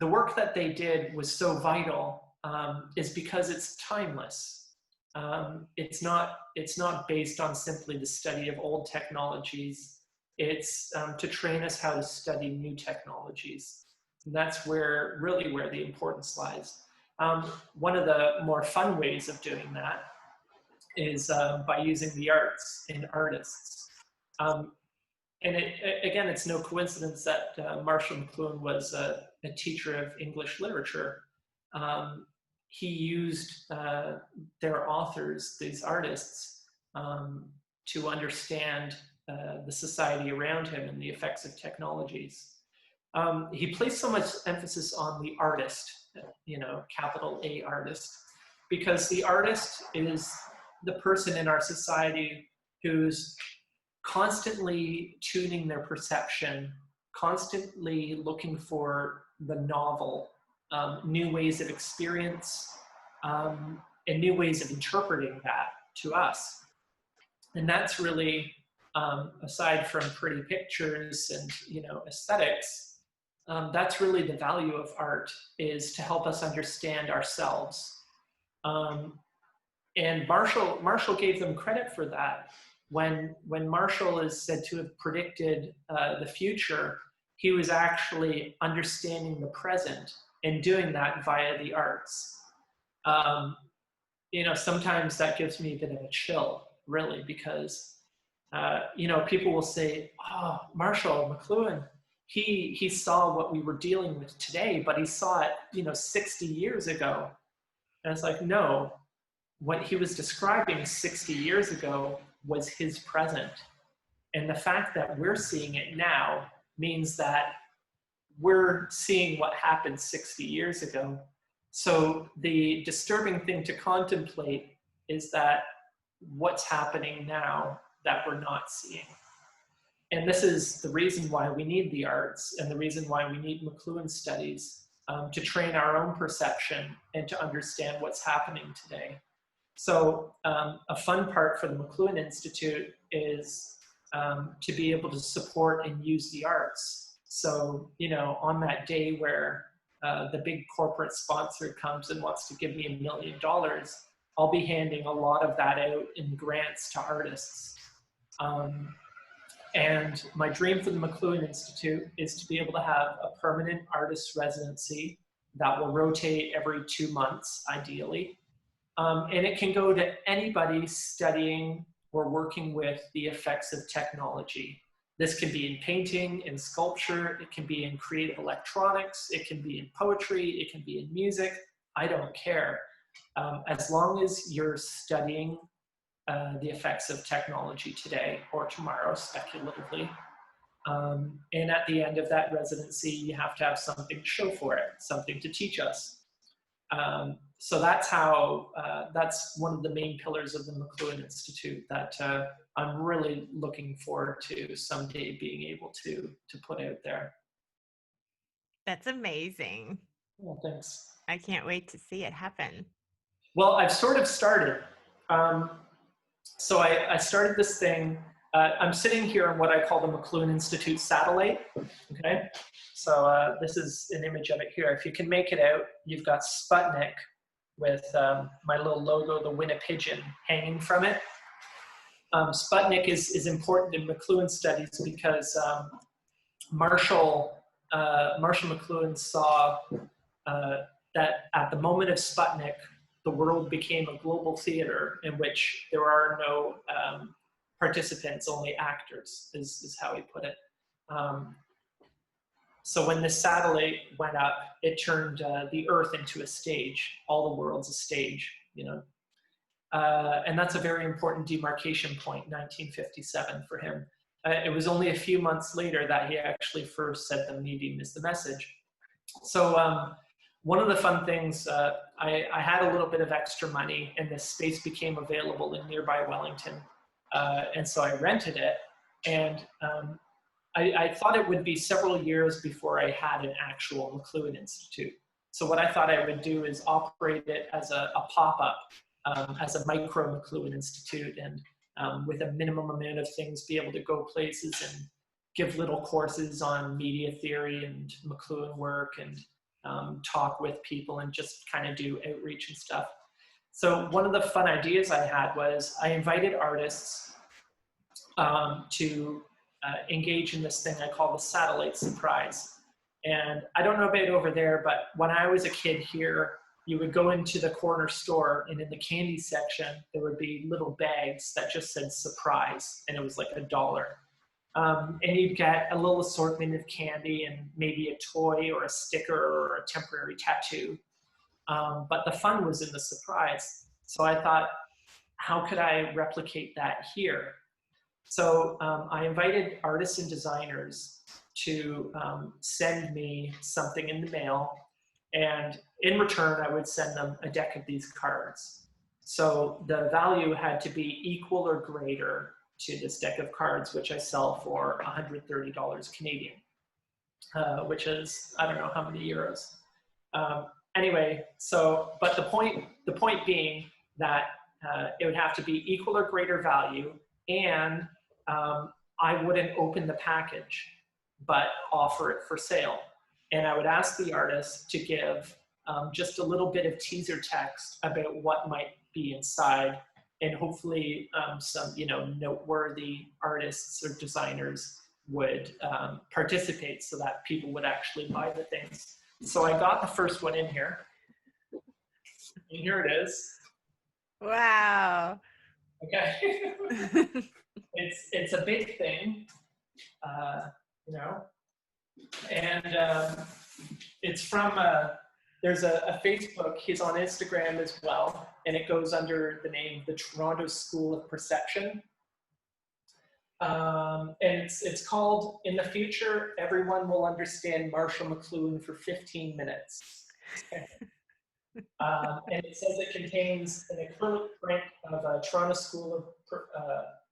the work that they did was so vital, is because it's timeless. It's not based on simply the study of old technologies. It's to train us how to study new technologies. And that's really where the importance lies. One of the more fun ways of doing that is by using the arts and artists. And again, it's no coincidence that Marshall McLuhan was a teacher of English literature. He used their authors, these artists, to understand the society around him and the effects of technologies. He placed so much emphasis on the artist, you know, capital A artist, because the artist is the person in our society who's constantly tuning their perception, constantly looking for the novel, new ways of experience, and new ways of interpreting that to us. And that's really, aside from pretty pictures and, you know, aesthetics, that's really the value of art, is to help us understand ourselves. And Marshall gave them credit for that. When Marshall is said to have predicted the future, he was actually understanding the present and doing that via the arts. You know, sometimes that gives me a bit of a chill, really, because you know, people will say, "Oh, Marshall McLuhan, he saw what we were dealing with today, but he saw it, you know, 60 years ago." And it's like, no, what he was describing 60 years ago was his present. And the fact that we're seeing it now means that we're seeing what happened 60 years ago. So the disturbing thing to contemplate is that what's happening now that we're not seeing. And this is the reason why we need the arts, and the reason why we need McLuhan studies, to train our own perception and to understand what's happening today. So a fun part for the McLuhan Institute is to be able to support and use the arts. So, you know, on that day where the big corporate sponsor comes and wants to give me $1 million, I'll be handing a lot of that out in grants to artists. And my dream for the McLuhan Institute is to be able to have a permanent artist residency that will rotate every 2 months, ideally. And it can go to anybody studying or working with the effects of technology. This can be in painting, in sculpture, it can be in creative electronics, it can be in poetry, it can be in music, I don't care. As long as you're studying the effects of technology today or tomorrow, speculatively. And at the end of that residency, you have to have something to show for it, something to teach us. So that's how, that's one of the main pillars of the McLuhan Institute that I'm really looking forward to someday being able to put out there. That's amazing. Well, thanks. I can't wait to see it happen. Well, I've sort of started. So I started this thing. I'm sitting here on what I call the McLuhan Institute satellite. Okay, so this is an image of it here. If you can make it out, you've got Sputnik with my little logo, the Winnie Pigeon, hanging from it. Sputnik is important in McLuhan studies because Marshall McLuhan saw that at the moment of Sputnik, the world became a global theater in which there are no participants, only actors, is how he put it. So when the satellite went up, it turned the Earth into a stage. All the world's a stage, you know. And that's a very important demarcation point, 1957 for him. It was only a few months later that he actually first said the medium is the message. So one of the fun things, I had a little bit of extra money and this space became available in nearby Wellington. And so I rented it, and I thought it would be several years before I had an actual McLuhan Institute. So what I thought I would do is operate it as a pop-up, as a micro McLuhan Institute, and with a minimum amount of things, be able to go places and give little courses on media theory and McLuhan work, and talk with people and just kind of do outreach and stuff. So one of the fun ideas I had was I invited artists to engage in this thing I call the satellite surprise. And I don't know about over there, but when I was a kid here, you would go into the corner store, and in the candy section, there would be little bags that just said surprise, and it was like $1. And you'd get a little assortment of candy and maybe a toy or a sticker or a temporary tattoo. But the fun was in the surprise. So I thought, how could I replicate that here? So I invited artists and designers to send me something in the mail, and in return, I would send them a deck of these cards. So the value had to be equal or greater to this deck of cards, which I sell for $130 Canadian, which is, I don't know how many euros. Anyway, so, but the point being that it would have to be equal or greater value, and I wouldn't open the package, but offer it for sale. And I would ask the artist to give just a little bit of teaser text about what might be inside, and hopefully some, you know, noteworthy artists or designers would participate so that people would actually buy the things. So I got the first one in here, and here it is. Wow. Okay. It's a big thing, you know, and it's from there's a Facebook. He's on Instagram as well, and it goes under the name the Toronto School of Perception. And it's called "In the Future, Everyone Will Understand Marshall McLuhan for 15 Minutes." Okay. And it says it contains an acrylic print of a Toronto School of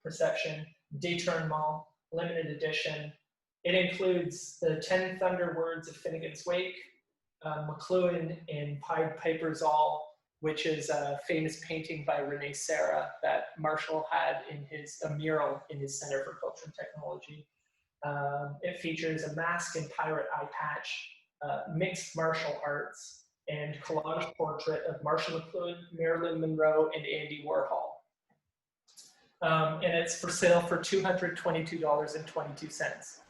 Perception, Détournement, limited edition. It includes the 10 Thunder Words of Finnegan's Wake, McLuhan in Pied Piper's All, which is a famous painting by René Serra that Marshall had in a mural in his Center for Culture and Technology. It features a mask and pirate eye patch, mixed martial arts, and collage portrait of Marshall McLuhan, Marilyn Monroe, and Andy Warhol. And it's for sale for $222.22.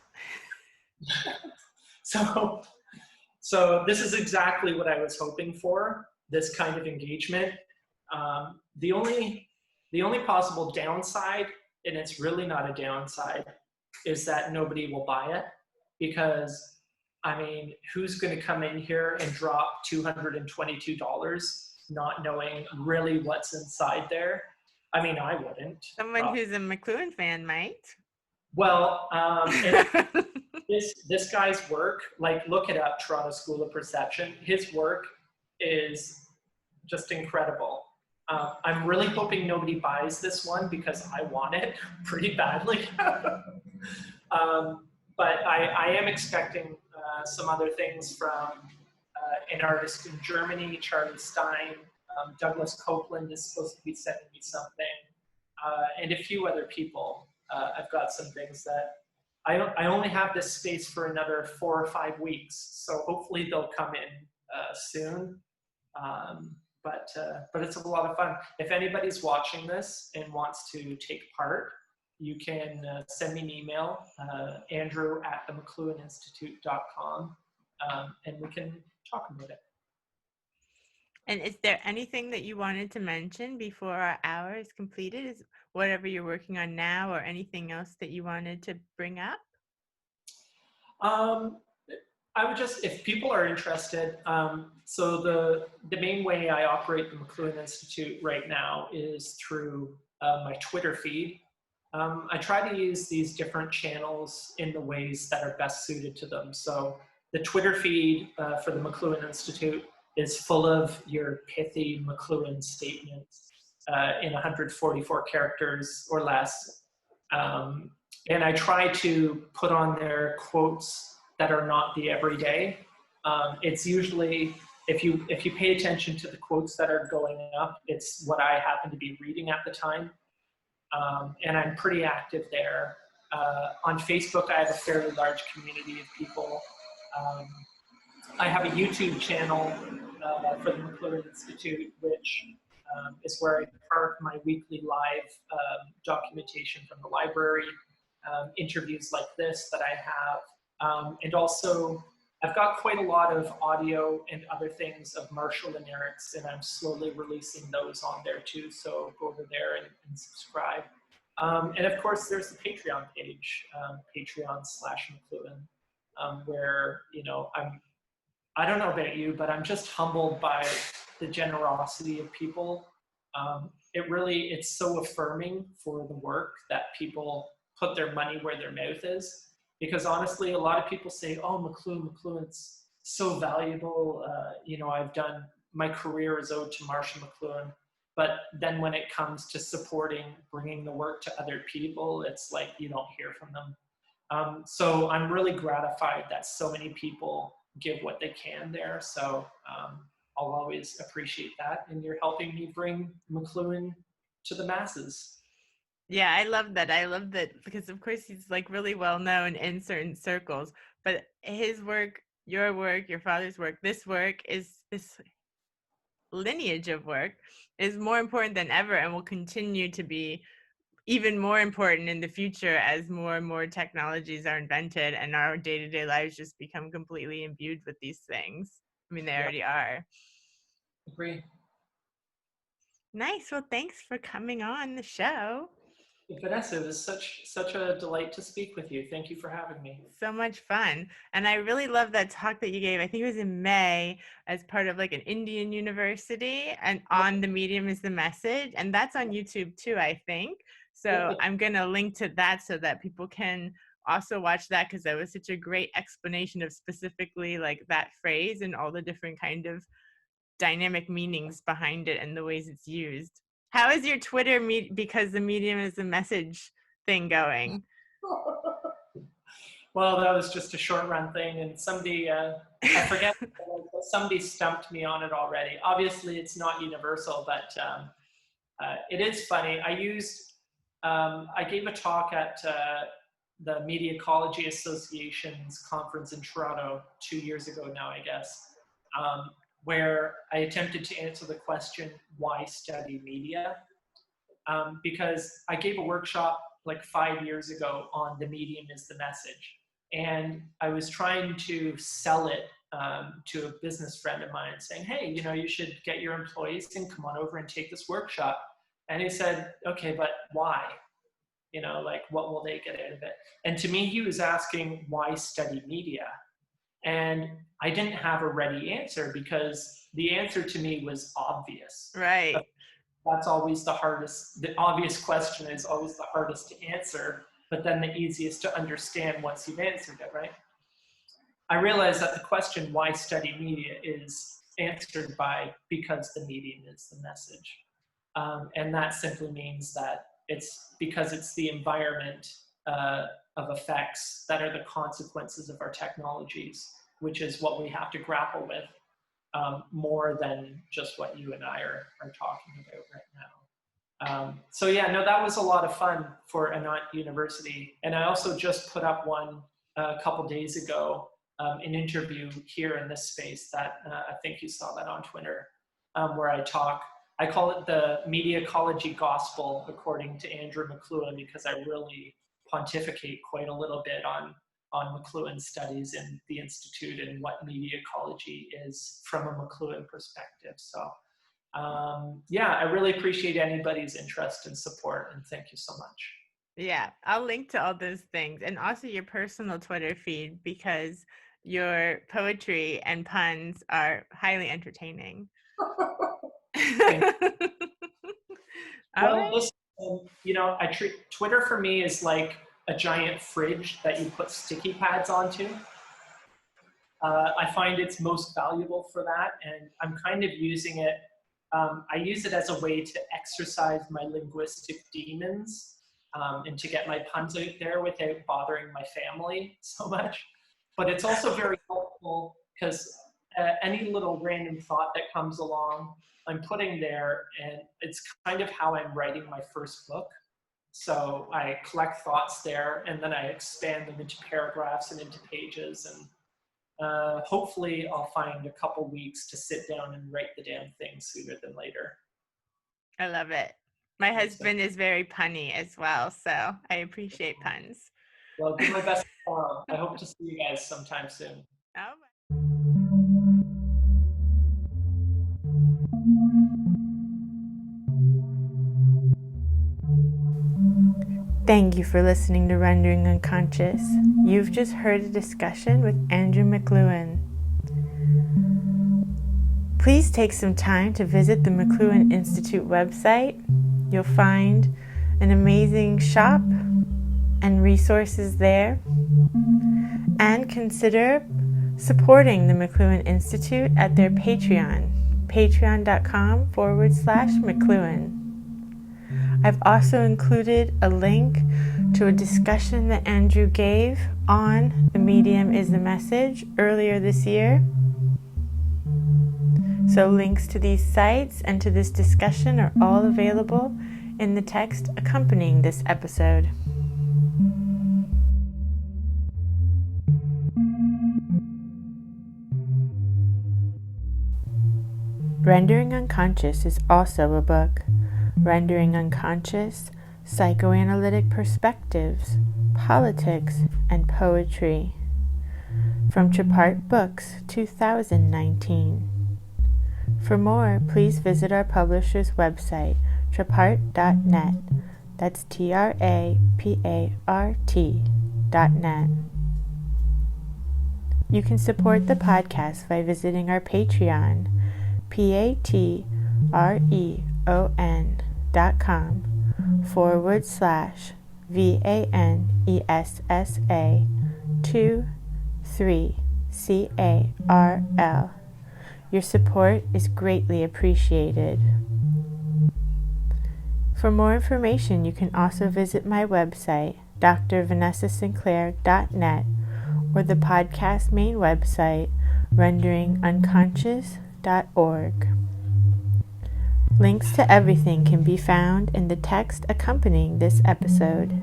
So this is exactly what I was hoping for, this kind of engagement. The only possible downside, and it's really not a downside, is that nobody will buy it, because I mean, who's going to come in here and drop $222 not knowing really what's inside there? I mean, I wouldn't. Someone who's a McLuhan fan might. Well, this guy's work, like, look it up, Toronto School of Perception. His work is just incredible. I'm really hoping nobody buys this one because I want it pretty badly. But I am expecting some other things from an artist in Germany, Charlie Stein. Douglas Copeland is supposed to be sending me something, and a few other people. I've got some things that I only have this space for another 4 or 5 weeks, so hopefully they'll come in soon. But it's a lot of fun. If anybody's watching this and wants to take part, you can send me an email, andrew@themcluhaninstitute.com, and we can talk about it. And is there anything that you wanted to mention before our hour is completed? Is whatever you're working on now or anything else that you wanted to bring up? I would just, if people are interested, so the main way I operate the McLuhan Institute right now is through my Twitter feed. I try to use these different channels in the ways that are best suited to them. So the Twitter feed for the McLuhan Institute is full of your pithy McLuhan statements in 144 characters or less. And I try to put on there quotes that are not the everyday. It's usually, if you pay attention to the quotes that are going up, it's what I happen to be reading at the time. And I'm pretty active there. On Facebook, I have a fairly large community of people. I have a YouTube channel for the McLuhan Institute, which is where I park my weekly live documentation from the library, interviews like this that I have. And also, I've got quite a lot of audio and other things of Marshall and Eric's, and I'm slowly releasing those on there too. So go over there and subscribe. And of course, there's the Patreon page, Patreon/McLuhan, where, you know, I don't know about you, but I'm just humbled by the generosity of people. It's so affirming for the work that people put their money where their mouth is. Because honestly, a lot of people say, oh, McLuhan's so valuable. You know, my career is owed to Marshall McLuhan. But then when it comes to bringing the work to other people, it's like you don't hear from them. So I'm really gratified that so many people give what they can there. So I'll always appreciate that. And you're helping me bring McLuhan to the masses. Yeah, I love that. I love that because, of course, he's like really well known in certain circles, but his work, your father's work, this lineage of work is more important than ever and will continue to be even more important in the future as more and more technologies are invented and our day-to-day lives just become completely imbued with these things. I mean, they already are. Agree. Nice. Well, thanks for coming on the show. Vanessa, it was such a delight to speak with you. Thank you for having me. So much fun. And I really love that talk that you gave. I think it was in May as part of like an Indian university, and on The Medium is the Message. And that's on YouTube too, I think. So I'm going to link to that so that people can also watch that, because that was such a great explanation of specifically like that phrase and all the different kind of dynamic meanings behind it and the ways it's used. How is your Twitter because the Medium is the Message thing going? Well, that was just a short run thing, and somebody, I forget, somebody stumped me on it already. Obviously, it's not universal, but it is funny. I gave a talk at the Media Ecology Association's conference in Toronto 2 years ago now, I guess, where I attempted to answer the question, why study media? Because I gave a workshop like 5 years ago on The Medium is the Message. And I was trying to sell it to a business friend of mine, saying, hey, you know, you should get your employees and come on over and take this workshop. And he said, okay, but why? You know, like, what will they get out of it? And to me, he was asking, why study media? And I didn't have a ready answer, because the answer to me was obvious. Right. That's always the hardest. The obvious question is always the hardest to answer, but then the easiest to understand once you've answered it, right? I realized that the question, why study media, is answered by because the medium is the message. And that simply means that it's because it's the environment of effects that are the consequences of our technologies, which is what we have to grapple with more than just what you and I are talking about right now. So yeah, no, that was a lot of fun for Anant University. And I also just put up one a couple days ago, an interview here in this space that I think you saw that on Twitter, where I call it the media ecology gospel according to Andrew McLuhan, because I really pontificate quite a little bit on McLuhan's studies in the Institute and what media ecology is from a McLuhan perspective. So yeah, I really appreciate anybody's interest and support, and thank you so much. Yeah, I'll link to all those things, and also your personal Twitter feed, because your poetry and puns are highly entertaining. Well, listen, I treat Twitter for me is like a giant fridge that you put sticky pads onto. I find it's most valuable for that, and I'm kind of using it. I use it as a way to exercise my linguistic demons and to get my puns out there without bothering my family so much. But it's also very helpful because any little random thought that comes along, I'm putting there, and it's kind of how I'm writing my first book. So I collect thoughts there, and then I expand them into paragraphs and into pages, and hopefully I'll find a couple weeks to sit down and write the damn thing sooner than later. I love it. My husband is very punny as well, so I appreciate puns. Well, do my best tomorrow. I hope to see you guys sometime soon. Oh. Thank you for listening to Rendering Unconscious. You've just heard a discussion with Andrew McLuhan. Please take some time to visit the McLuhan Institute website. You'll find an amazing shop and resources there. And consider supporting the McLuhan Institute at their Patreon, patreon.com/McLuhan. I've also included a link to a discussion that Andrew gave on The Medium is the Message earlier this year. So links to these sites and to this discussion are all available in the text accompanying this episode. Rendering Unconscious is also a book. Rendering Unconscious, Psychoanalytic Perspectives, Politics, and Poetry. From Trapart Books, 2019. For more, please visit our publisher's website, trapart.net. That's TRAPART.net. You can support the podcast by visiting our Patreon, patreon.com/VANESSA23CARL. Your support is greatly appreciated. For more information, you can also visit my website, drvanessasinclair.net, or the podcast main website, renderingunconscious.org. Links to everything can be found in the text accompanying this episode.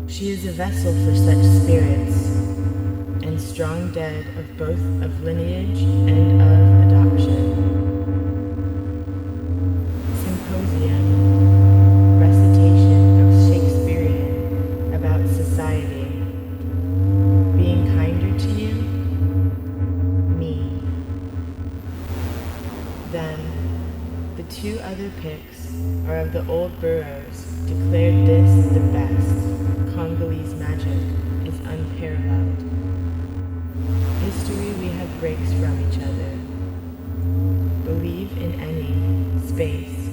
She is a vessel for such spirits, and strong dead of both of lineage and of adoption. Symposium, recitation of Shakespearean about society. Being kinder to you, me. Then, the two other picks are of the old boroughs, declared this the best. Congolese magic is unparalleled. History we have breaks from each other. Believe in any space.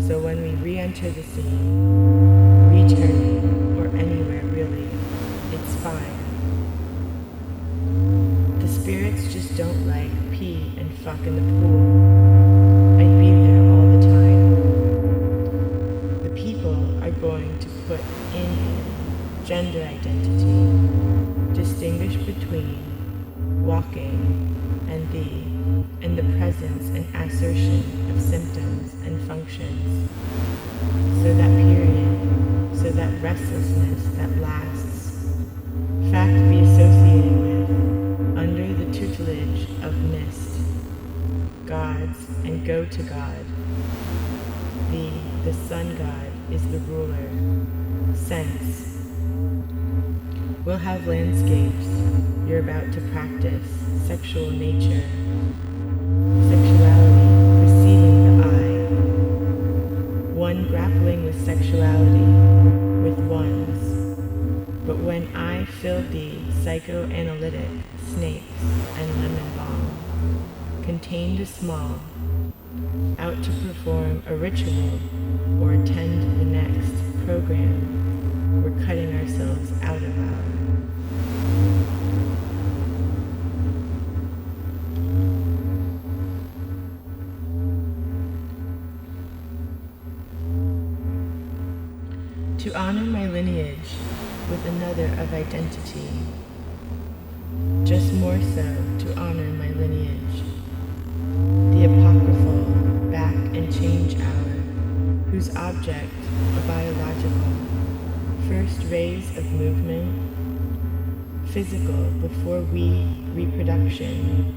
So when we re-enter the scene, returning, or anywhere really, it's fine. The spirits just don't like pee and fuck in the pool. I'd be there all the time. The people are going to put in gender identity, distinguish between walking and the presence and assertion of symptoms and functions. So that period, so that restlessness that lasts, fact be associated with, under the tutelage of mist, gods, and go to God. The sun god is the ruler, sense. We'll have landscapes. You're about to practice sexual nature, sexuality preceding the eye, one grappling with sexuality, with ones. But when I filled the psychoanalytic snakes and lemon balm, contained a small, out to perform a ritual or attend the next program, we're cutting ourselves out of our. To honor my lineage with another of identity, just more so to honor my lineage, the apocryphal back and change hour, whose object, a biological, first rays of movement, physical before we, reproduction,